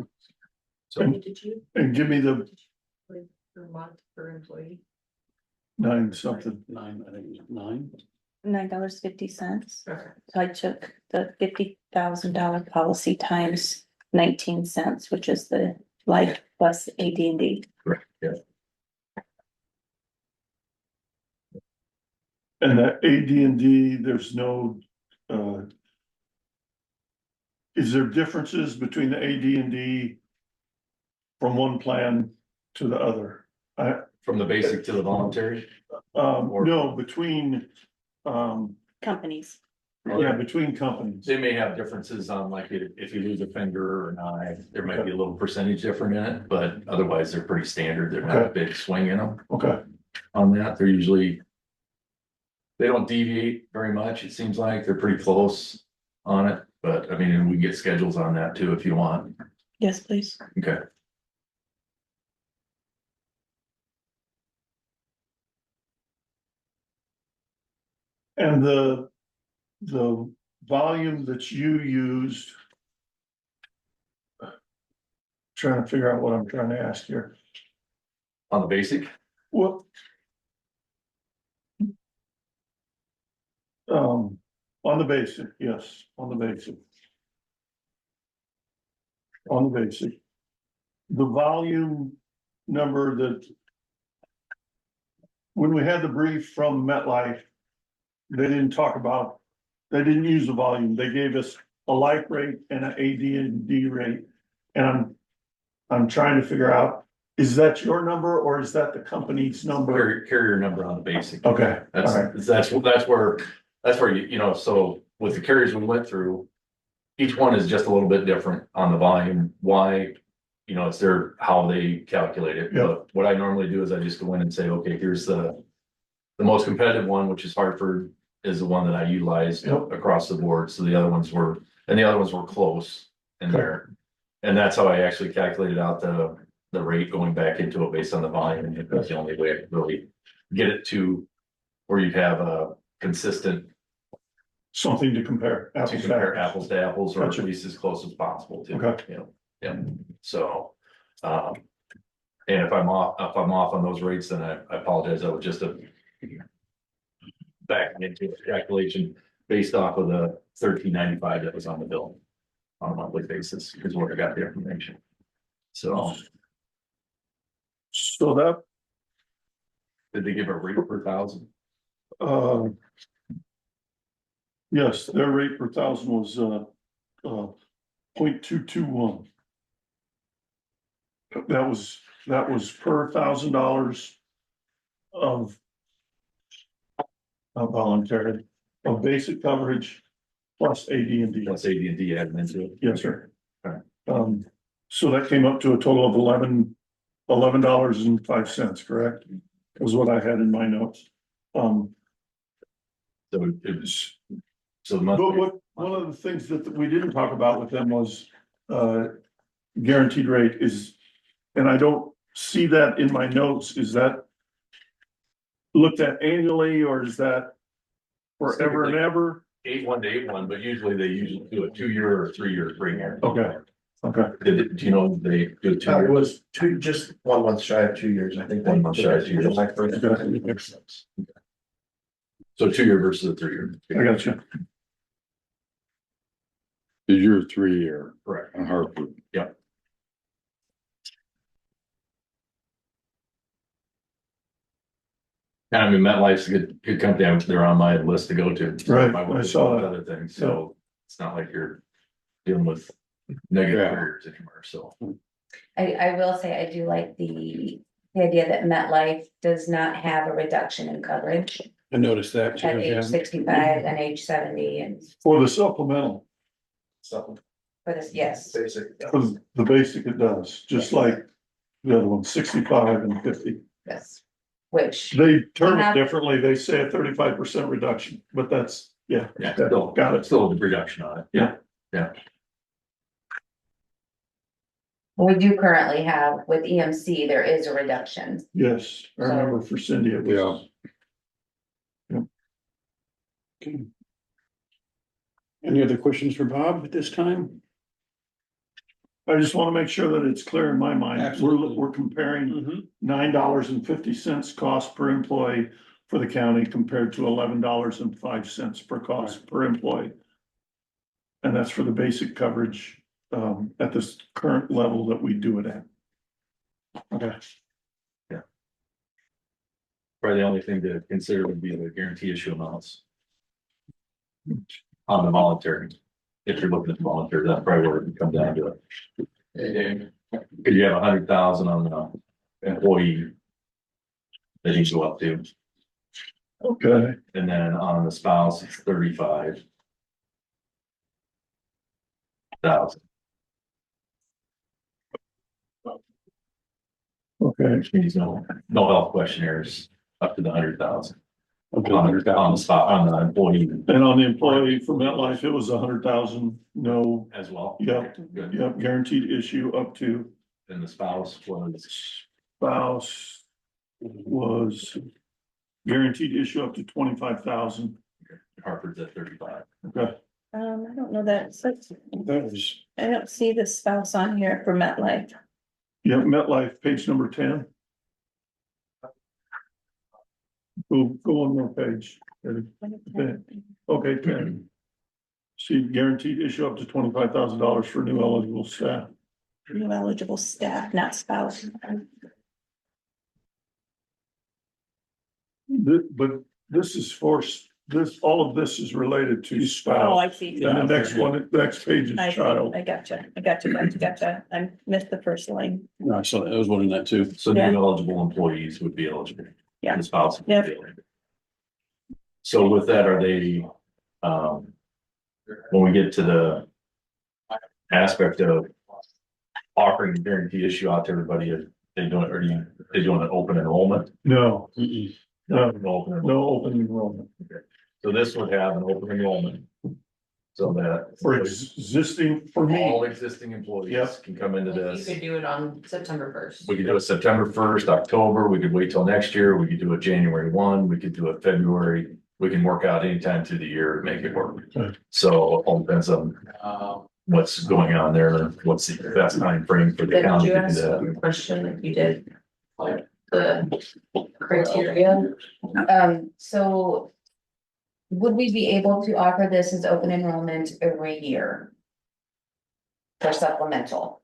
So Did you, and give me the per month per employee? 9 something. Nine, I think it was nine. $9.50. Okay. So I took the $50,000 policy times 19 cents, which is the life plus AD&D. correct, yeah. And that AD&D, there's no, is there differences between the AD&D from one plan to the other? From the basic to the voluntary. No, between, Companies. yeah, between companies. They may have differences on like if you lose a finger or an eye, there might be a little percentage different in it, but otherwise they're pretty standard. They're not a big swing in them Okay, on that. They're usually. They don't deviate very much. It seems like they're pretty close on it, but I mean, and we can get schedules on that too if you want. Yes, please. Okay. and the volume that you used. Trying to figure out what I'm trying to ask here. On the basic, Well. On the basic, yes, on the basic. On the basic. The volume number that. When we had the brief from MetLife. They didn't talk about, they didn't use the volume, they gave us a life rate and an AD&D rate. And I'm trying to figure out, is that your number or is that the company's number? carrier number on the basic. Okay, all right, That's where you know, so with the carriers we went through. Each one is just a little bit different on the volume, why, you know, it's how they calculate it. Yep. But what I normally do is I just go in and say, okay, here's the most competitive one, which is Hartford, is the one that I utilized Yep. across the board, so the other ones were close in there. And that's how I actually calculated out the rate going back into it based on the volume, and that's the only way I could really get it to where you have a consistent something to compare. to compare apples to apples, or Gotcha. at least as close as possible to. Okay. You know, yeah, so, and if I'm off on those rates, then I apologize, I was just backing into a calculation based off of the $13.95 that was on the bill on a monthly basis, is where I got the information. So, So that, did they give a rate per thousand? yes, their rate per thousand was 0.221. That was per $1,000 of voluntary, of basic coverage plus AD&D. Plus AD&D added into it? Yes, sir. Okay. So that came up to a total of $11.05, correct? Was what I had in my notes. So it was, so the But monthly, one of the things that we didn't talk about with them was, guaranteed rate is, and I don't see that in my notes, is that looked at annually, or is that forever and ever? 8-1 to 8-1, but usually they do a 2-year or 3-year premium. Okay. Okay, Do you know they do 2 It years? was just 1 month shy of 2 years, I think. 1 month shy of 2 years. My first- So 2-year versus a 3-year. I got you. Is your 3-year Correct. on Hartford? Yep. And I mean, MetLife's a good company. They're on my list to go to. Right, I work I with saw both that. other things, so it's not like you're dealing with negative Yeah. careers anymore, so. I will say, I do like the idea that MetLife does not have a reduction in coverage I noticed that. at too, yeah. age 65 and age 70 and For the supplemental, Something for this, yes. basic. for the basic it does, just like the other one, 65 and 50. Yes. Which, They term it have- differently, they say a 35% reduction, but that's, yeah. Yeah, okay, still, got it. still a reduction on it. Yeah. we do currently have with EMC, there is a reduction. Yes, I remember for Cindy, it was. Okay. Any other questions for Bob at this time? I just want to make sure that it's clear in my mind. Absolutely. We're comparing Mhm. $9.50 cost per employee for the county compared to $11.05 per cost per employee. And that's for the basic coverage, at this current level that we do it at. Okay, Probably the only thing to consider would be the guarantee issue amounts. On the voluntary, if you're looking at the voluntary, that's probably where it would come down to it. Cause you have 100,000 on the employee. That you go up to, okay, and then on the spouse, it's 35,000. okay. Which means no health questionnaires up to the 100,000. Up to On 100,000. the spot, on the employee And on the employee for MetLife, it was 100,000, no, as well. Yep. Good. yep, guaranteed issue up to. And the spouse was, Spouse was guaranteed issue up to 25,000. Hartford's at 35. Okay, I don't know that, so That was, I don't see the spouse on here for MetLife. Yeah, MetLife, page number 10. Go one more page. Okay, 10. See, guaranteed issue up to $25,000 for new eligible staff. New eligible staff, not spouse. But this is all of this is related to Oh, spouse. I see. And the next page is I see. child. I gotcha. I missed the first line. no, so I was wondering that too. So new Yeah. eligible employees would be eligible. Yeah. The spouse. would be Yep. eligible. So with that, are they, when we get to the aspect of offering the guarantee issue out to everybody, are they doing, they doing an open enrollment? No, Mm-mm. no, open enrollment. no open enrollment. So this would have an open enrollment. So that. For existing, for All me, existing employees Yep. can come into You this. could do it on September first. We could do it September 1st, October, we could wait till next year, we could do it January 1, we could do it February. We can work out anytime through the year to make it work. Okay. So it all depends on what's going on there, what's the best time frame for the Did county you to do ask that. a question if you did? Like the criteria? So would we be able to offer this as open enrollment every year? For supplemental?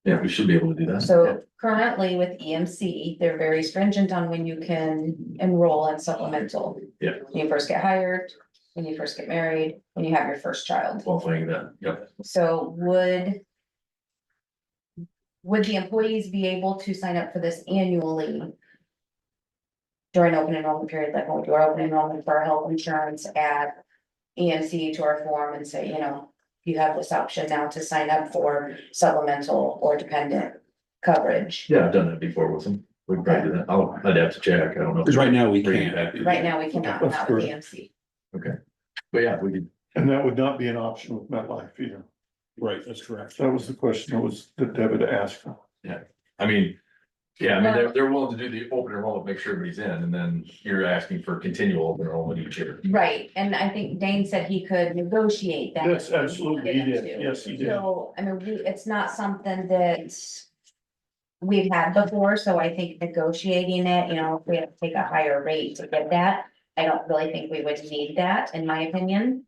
Yeah, we should be able to do that. So currently with EMC, they're very stringent on when you can enroll in supplemental. Yeah. When you first get hired, when you first get married, when you have your first child. Well, playing that, yep. So would the employees be able to sign up for this annually? During open enrollment period, like when we do our open enrollment for our health insurance, add EMC to our form and say, you know, you have this option now to sign up for supplemental or dependent coverage. Yeah, I've done that before with them. We can probably do that. I'd have to check. I don't know. Because right now we Bring it can't. back. Right now, we cannot, That's not with correct. EMC. Okay. But yeah, we could, and that would not be an option with MetLife either. Right, that's correct. That was the question that David asked. I mean, yeah, I mean, they're willing to do the open enrollment, make sure everybody's in, and then you're asking for continual open enrollment each year. Right, and I think Dane said he could negotiate that. Yes, absolutely, he did. Yes, he did. So, I mean, it's not something that we've had before, so I think negotiating it, you know, if we have to take a higher rate to get that, I don't really think we would need that, in my opinion.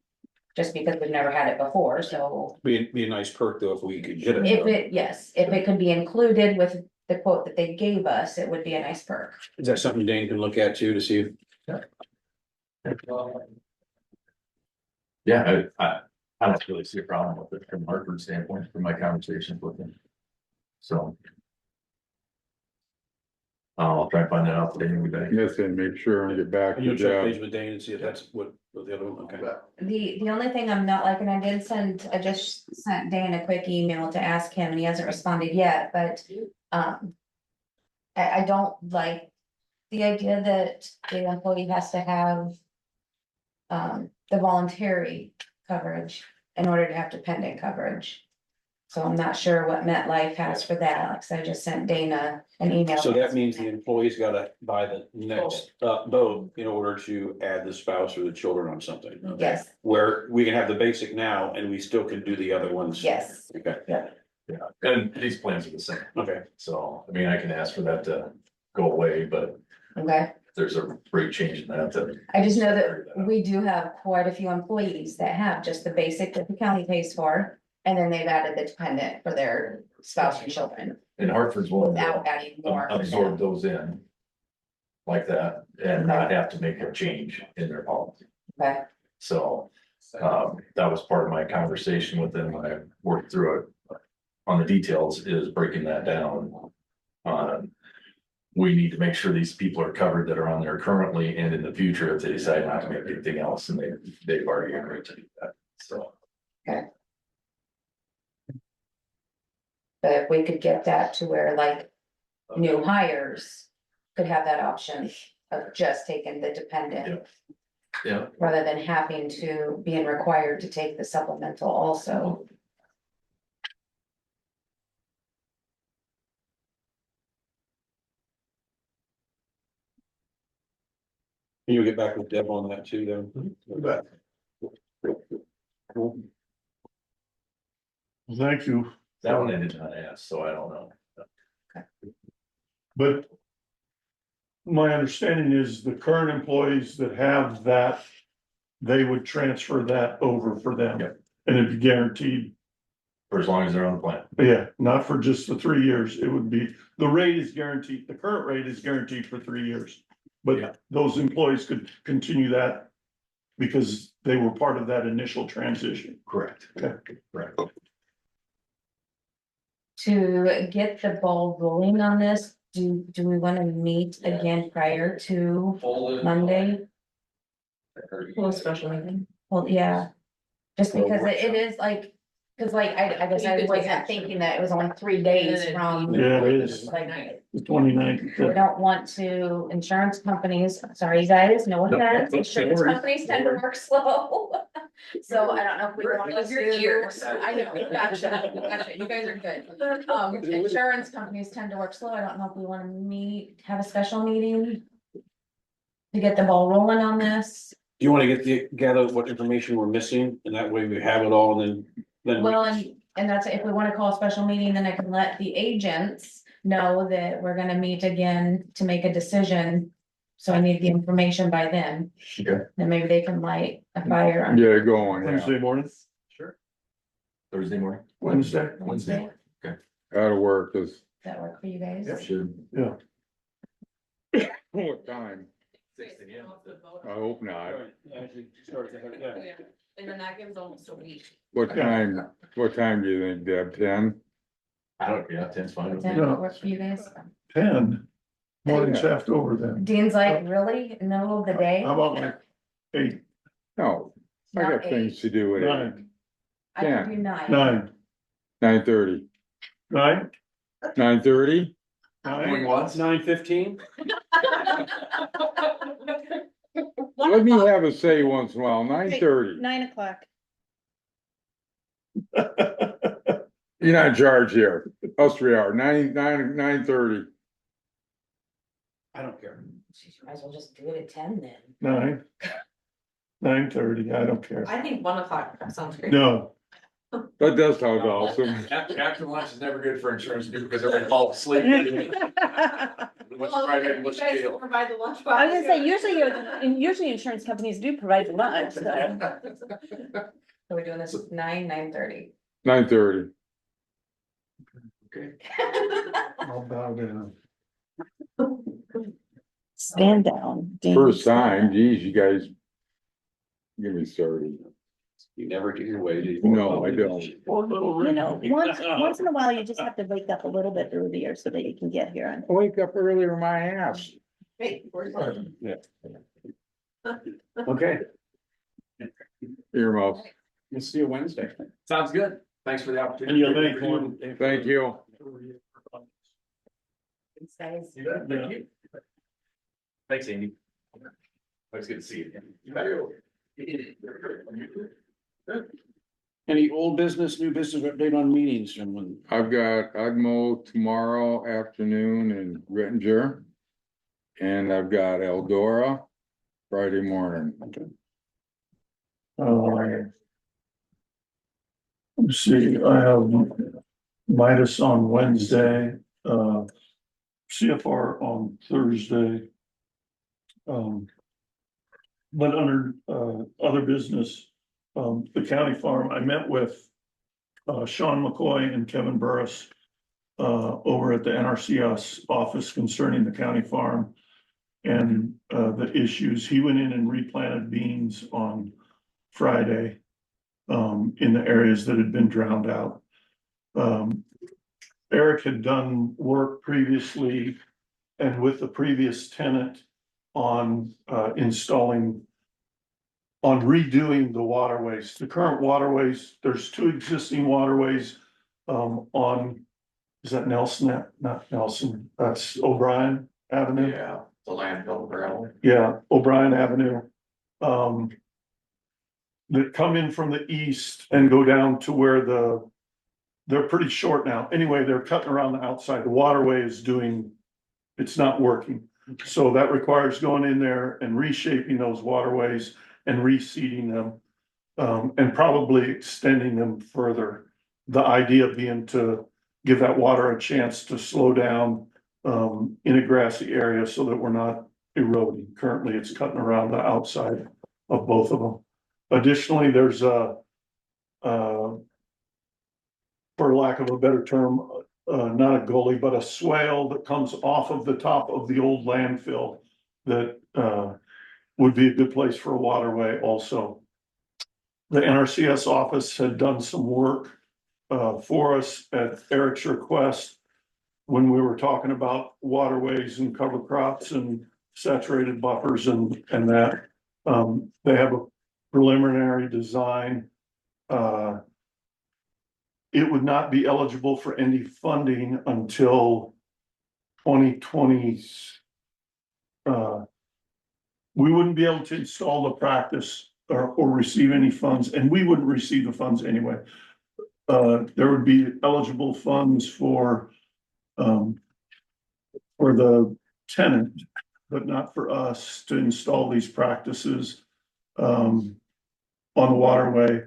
Just because we've never had it before, so Be a nice perk though if we could get it. if it could be included with the quote that they gave us, it would be a nice perk. Is that something Dane can look at too to see if Yeah, I don't really see a problem with it from Hartford standpoint, from my conversations with them. So. I'll try and find that out today and be back. Yes, and make sure and get back you'll to check Jeff. base with Dane and see if that's what the other one, okay. The only thing I'm not liking, I just sent Dan a quick email to ask him and he hasn't responded yet, but, I don't like the idea that the employee has to have the voluntary coverage in order to have dependent coverage. So I'm not sure what MetLife has for that, because I just sent Dana an email. So that means the employee's gotta buy the next boat in order to add the spouse or the children on something. Okay. Yes, Where we can have the basic now and we still can do the other ones. yes. Okay, Yeah, and these plans are the same, okay. so, I mean, I can ask for that to go away, but Okay, if there's a rate change in that, then. I just know that we do have quite a few employees that have just the basic that the county pays for. And then they've added the dependent for their spouse and children And Hartford's willing without to adding more. for absorb them. those in. Like that, and not have to make a change in their policy. Okay, So, that was part of my conversation with them when I worked through it. On the details is breaking that down. We need to make sure these people are covered that are on there currently and in the future if they decide not to make anything else, and they've already agreed to do that, so. but if we could get that to where like new hires could have that option of just taking the dependent. Yeah, Rather than having to being required to take the supplemental also. Can you get back with Deb on that too then? You bet. Thank you. That one I did not ask, so I don't know. But my understanding is the current employees that have that, they would transfer that over for them. Yep. And it'd be guaranteed, For as long as they're on the plan. yeah, not for just the 3 years, it would be, the rate is guaranteed, the current rate is guaranteed for 3 years. Yeah. But those employees could continue that because they were part of that initial transition. Correct. Okay. Correct. To get the ball rolling on this, do we wanna meet again prior to Monday? Well, special meeting. Well, yeah, just because it is like, cause like, I guess I You could take wasn't action. thinking that it was only 3 days from. Yeah, it is. Like, The 29th. we don't want to, insurance companies, sorry, you guys, no offense, insurance companies tend to work slow. So I don't know if we want to. Your ears, I know, gotcha, you guys are good. Insurance companies tend to work slow. I don't know if we wanna meet, have a special meeting. To get the ball rolling on this. Do you wanna gather what information we're missing, and that way we have it all, and then. Well, and that's, if we wanna call a special meeting, then I can let the agents know that we're gonna meet again to make a decision. So I need the information by then. Okay. Then maybe they can light a fire on Get it going, yeah. Wednesday morning, Sure. Thursday morning, Wednesday. Wednesday. That'll work, cause Does that work for you guys? should. Yeah. what time? I hope not. And then that gives almost a week. What time do you think, Deb? 10? I don't, yeah, 10's fine with Does me. that work for you guys? 10, morning shaft over then. Dean's like, really, middle of the day? How about like 8, No, I Not got things 8. to do at 8. 9, I can do 9. 9, 9:30. 9, 9:30? 9? once? 9:15? Let me have a say once in a while, 9:30. 9:00. You're not in charge here. Us 3 are, 9:30. I don't care. Geez, you might as well just do it at 10 then. 9, 9:30, I don't care. I think 1:00 sounds great. No, That does sound awesome. After lunch is never good for insurance people because everybody falls asleep. Let's try it, let's You guys deal. provide the lunch box. I was gonna say, usually insurance companies do provide lunch, so. So we're doing this 9:30. 9:30. Okay. I'll bow down. Stand down. Dean. First time, geez, you guys. Give me started. You never get your way, do you? No, I don't. You know, once in a while, you just have to wake up a little bit earlier so that you can get here on. I wake up earlier my ass. Hey, where's that? Okay, Earmuffs. we'll see you Wednesday. Sounds good. Thanks for the opportunity. And you'll thank you. Thank you. These guys. You bet. Thank you. Thanks, Andy. Always good to see you. Any old business, new business update on meetings, gentlemen? I've got UGMO tomorrow afternoon in Rittinger. And I've got Eldora Friday morning. Let's see, I have Midas on Wednesday, CFR on Thursday. But under, other business, the county farm, I met with, Sean McCoy and Kevin Burris, over at the NRCS office concerning the county farm and, the issues. He went in and replanted beans on Friday, in the areas that had been drowned out. Eric had done work previously and with the previous tenant on installing, on redoing the waterways. The current waterways, there's 2 existing waterways on, is that Nelson? Not Nelson, that's O'Brien Avenue. Yeah, the landfill gravel. Yeah, O'Brien Avenue. That come in from the east and go down to where they're pretty short now. Anyway, they're cutting around the outside. The waterway is it's not working. So that requires going in there and reshaping those waterways and reseeding them. and probably extending them further. The idea being to give that water a chance to slow down in a grassy area so that we're not eroding. Currently, it's cutting around the outside of both of them. Additionally, there's for lack of a better term, not a gully, but a swale that comes off of the top of the old landfill that would be a good place for a waterway also. The NRCS office had done some work for us at Eric's request when we were talking about waterways and cover crops and saturated buffers and that. They have a preliminary design. It would not be eligible for any funding until 2020. We wouldn't be able to install the practice or receive any funds, and we wouldn't receive the funds anyway. There would be eligible funds for the tenant, but not for us to install these practices on the waterway,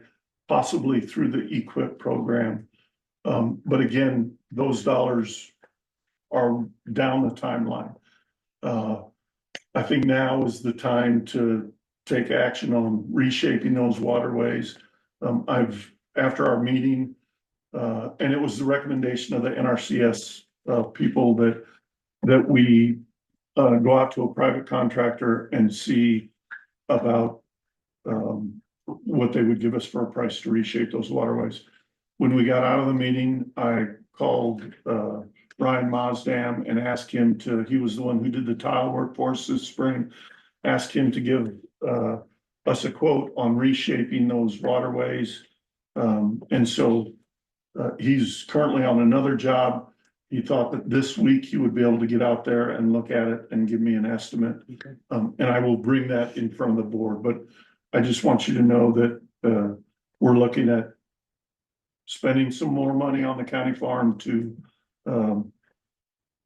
possibly through the EQIP program. But again, those dollars are down the timeline. I think now is the time to take action on reshaping those waterways. After our meeting, and it was the recommendation of the NRCS people that we go out to a private contractor and see about what they would give us for a price to reshape those waterways. When we got out of the meeting, I called Brian Mosdam and asked him he was the one who did the tile work for us this spring, asked him to give us a quote on reshaping those waterways. And so he's currently on another job. He thought that this week he would be able to get out there and look at it and give me an estimate. Okay. And I will bring that in front of the board, but I just want you to know that we're looking at spending some more money on the county farm to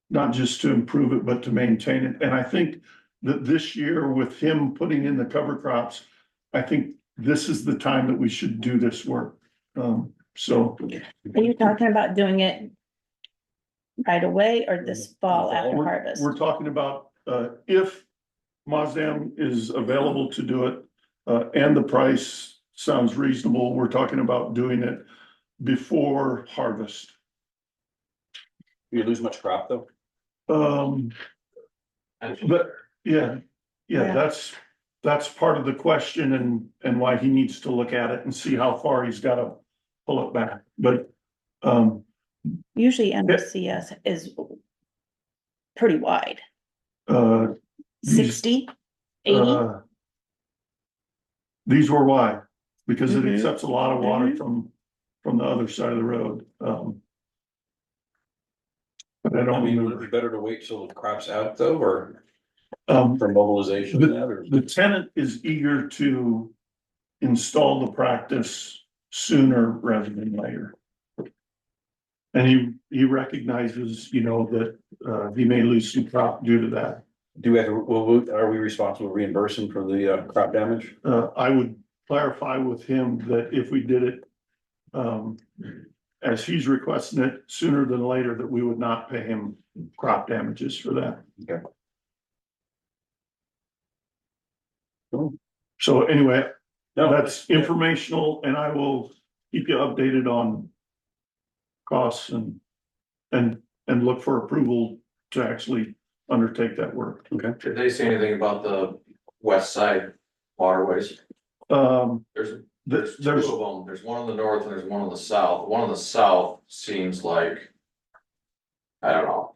not just to improve it, but to maintain it. And I think that this year with him putting in the cover crops, I think this is the time that we should do this work. So. Are you talking about doing it right away or this fall after harvest? We're talking about if Mosdam is available to do it and the price sounds reasonable, we're talking about doing it before harvest. You lose much crop though? But yeah, that's part of the question and why he needs to look at it and see how far he's got to pull it back. But usually NRCS is pretty wide. 60, 80. These were wide because it accepts a lot of water from the other side of the road. But I don't would it be better to wait till the crop's out though, or for mobilization? The tenant is eager to install the practice sooner rather than later. And he recognizes, that he may lose some crop due to that. Do we have to, are we responsible to reimburse him for the crop damage? I would clarify with him that if we did it as he's requesting it sooner than later, that we would not pay him crop damages for that. Okay. Cool. So anyway, that's informational, and I will keep you updated on costs and look for approval to actually undertake that work. Okay. Did they say anything about the west side waterways? There's two of them. There's one on the north and there's one on the south. One on the south seems like, I don't know.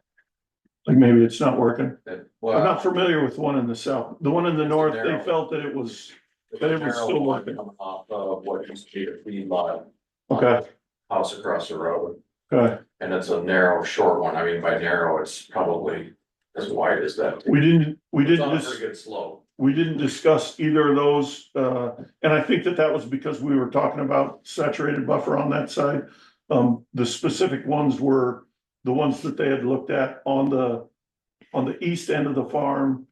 Like maybe it's not working. Well, I'm not familiar with one in the south. The one in the north, they felt that it was still working. Off of what used to be a feed lot. Okay. House across the road. Okay. And it's a narrow, short one. I mean, by narrow, it's probably as wide as that. We didn't It's on a pretty good slope. We didn't discuss either of those, and I think that was because we were talking about saturated buffer on that side. The specific ones were the ones that they had looked at on the east end of the farm,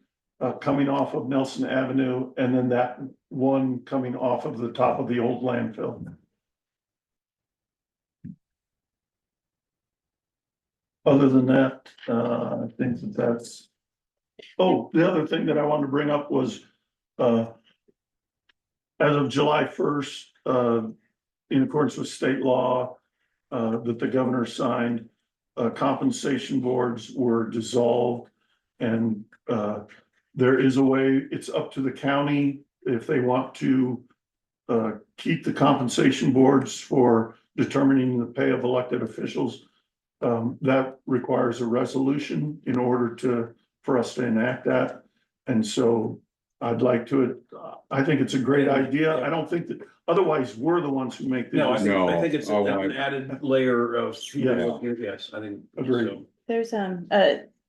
coming off of Nelson Avenue, and then that one coming off of the top of the old landfill. Other than that, I think that's. Oh, the other thing that I wanted to bring up was, as of July 1st, in accordance with state law, that the governor signed, compensation boards were dissolved. And, there is a way, it's up to the county if they want to, keep the compensation boards for determining the pay of elected officials. That requires a resolution in order for us to enact that. And so I'd like to, I think it's a great idea. I don't think that, otherwise, we're the ones who make the. No, I decision. think it's an added layer of. Yes, I think. Agreed. so. There's,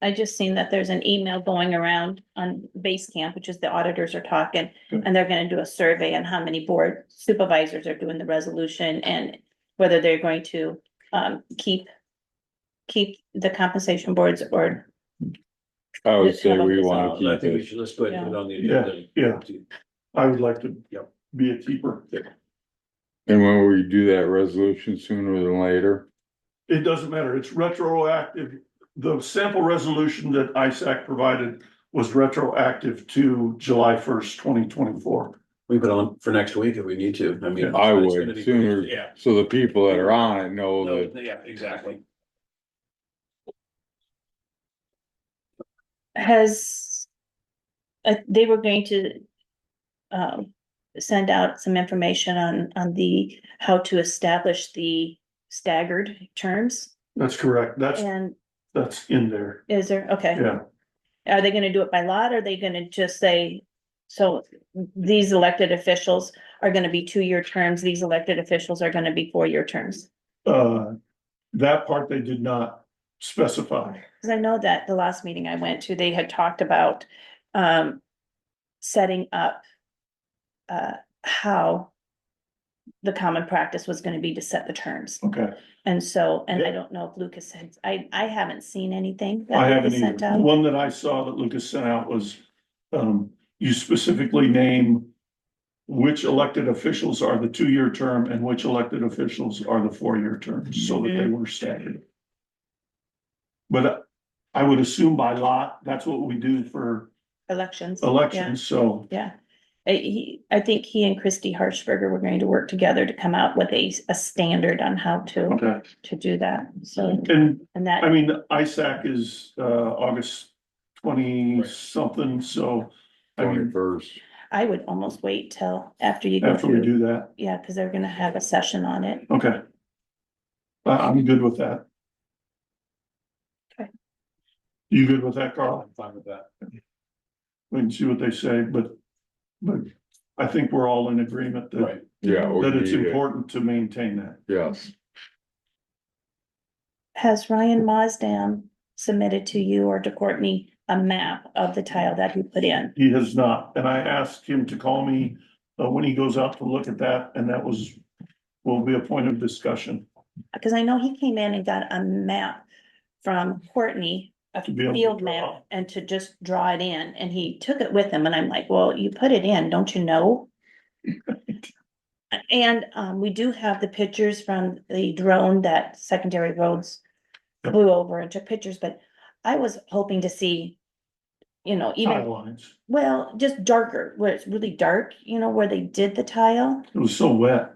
I just seen that there's an email going around on Base Camp, which is the auditors are talking, and they're gonna do a survey on how many board supervisors are doing the resolution and whether they're going to, keep the compensation boards or. I would Just say have we this wanna all- keep I think we it. should, let's go ahead and put it on the Yeah, agenda. yeah. I would like to Yep. be a keeper. And when we do that resolution sooner than later, It doesn't matter. It's retroactive. The sample resolution that ISAC provided was retroactive to July 1st, 2024. We put on for next week if we need to. I mean. I it's gonna would be- sooner, Yeah. so the people that are on it know No, that. yeah, exactly. Has, they were going to, send out some information on the, how to establish the staggered terms. That's correct. And That's in there. is there, okay. Yeah. Are they gonna do it by lot? Or are they gonna just say, so these elected officials are gonna be 2-year terms, these elected officials are gonna be 4-year terms? That part they did not specify. Cause I know that the last meeting I went to, they had talked about, setting up, how the common practice was gonna be to set the terms. Okay. And so, and I Yeah. don't know if Lucas had, I haven't seen anything. I that haven't was sent either. The out. one that I saw that Lucas sent out was, you specifically name which elected officials are the 2-year term and which elected officials are the 4-year terms, so that they were staggered. But I would assume by lot, that's what we do for Elections. elections, so. Yeah. I think he and Christy Harshberger were going to work together to come out with a standard on how Okay. to do that, so, And and that. I mean, ISAC is August 20 something, so. I mean, 21st. I would almost wait till after you go after we through, do that, yeah, cause they're gonna have a session on it. okay. I'm good with that. Okay. You good with that, Carl? I'm fine with that. We can see what they say, but I think we're all in agreement that, Right. Yeah. it would that it's be, important to maintain that. Yes, Has Ryan Mosdam submitted to you or to Courtney a map of the tile that he put in? He has not, and I asked him to call me when he goes out to look at that, and that will be a point of discussion. Cause I know he came in and got a map from Courtney, a To be able to field draw. map, and to just draw it in, and he took it with him, and I'm like, well, you put it in, don't you know? And, we do have the pictures from the drone that Secondary Roads flew over and took pictures, but I was hoping to see, you know, Tile even, lines. well, just darker, where it's really dark, you know, where they did the tile. It was so wet,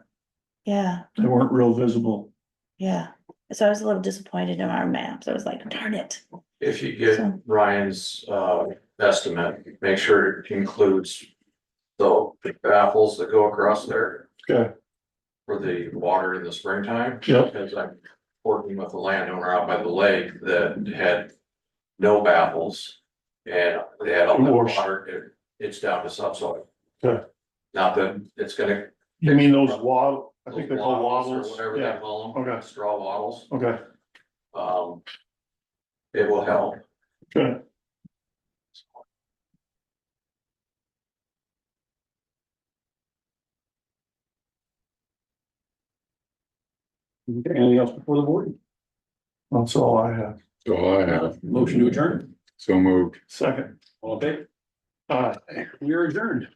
Yeah, they weren't real visible. yeah. So I was a little disappointed in our maps. I was like, darn it. If you get So- Ryan's estimate, make sure it includes the baffles that go across there Okay, for the water in the springtime. Yep. Because I'm working with a landowner out by the lake that had no baffles. And they had all the Wash. water, it's down to subsoil. Okay. Not that it's gonna. you mean those I think they're called Wattles waddles? or whatever they Yeah, call them. Okay. Straw wattles. okay, It will help. good. Okay, anything else before the board? That's all I have. so I have, Motion to adjourn, so moved. Second. all in favor? We are adjourned.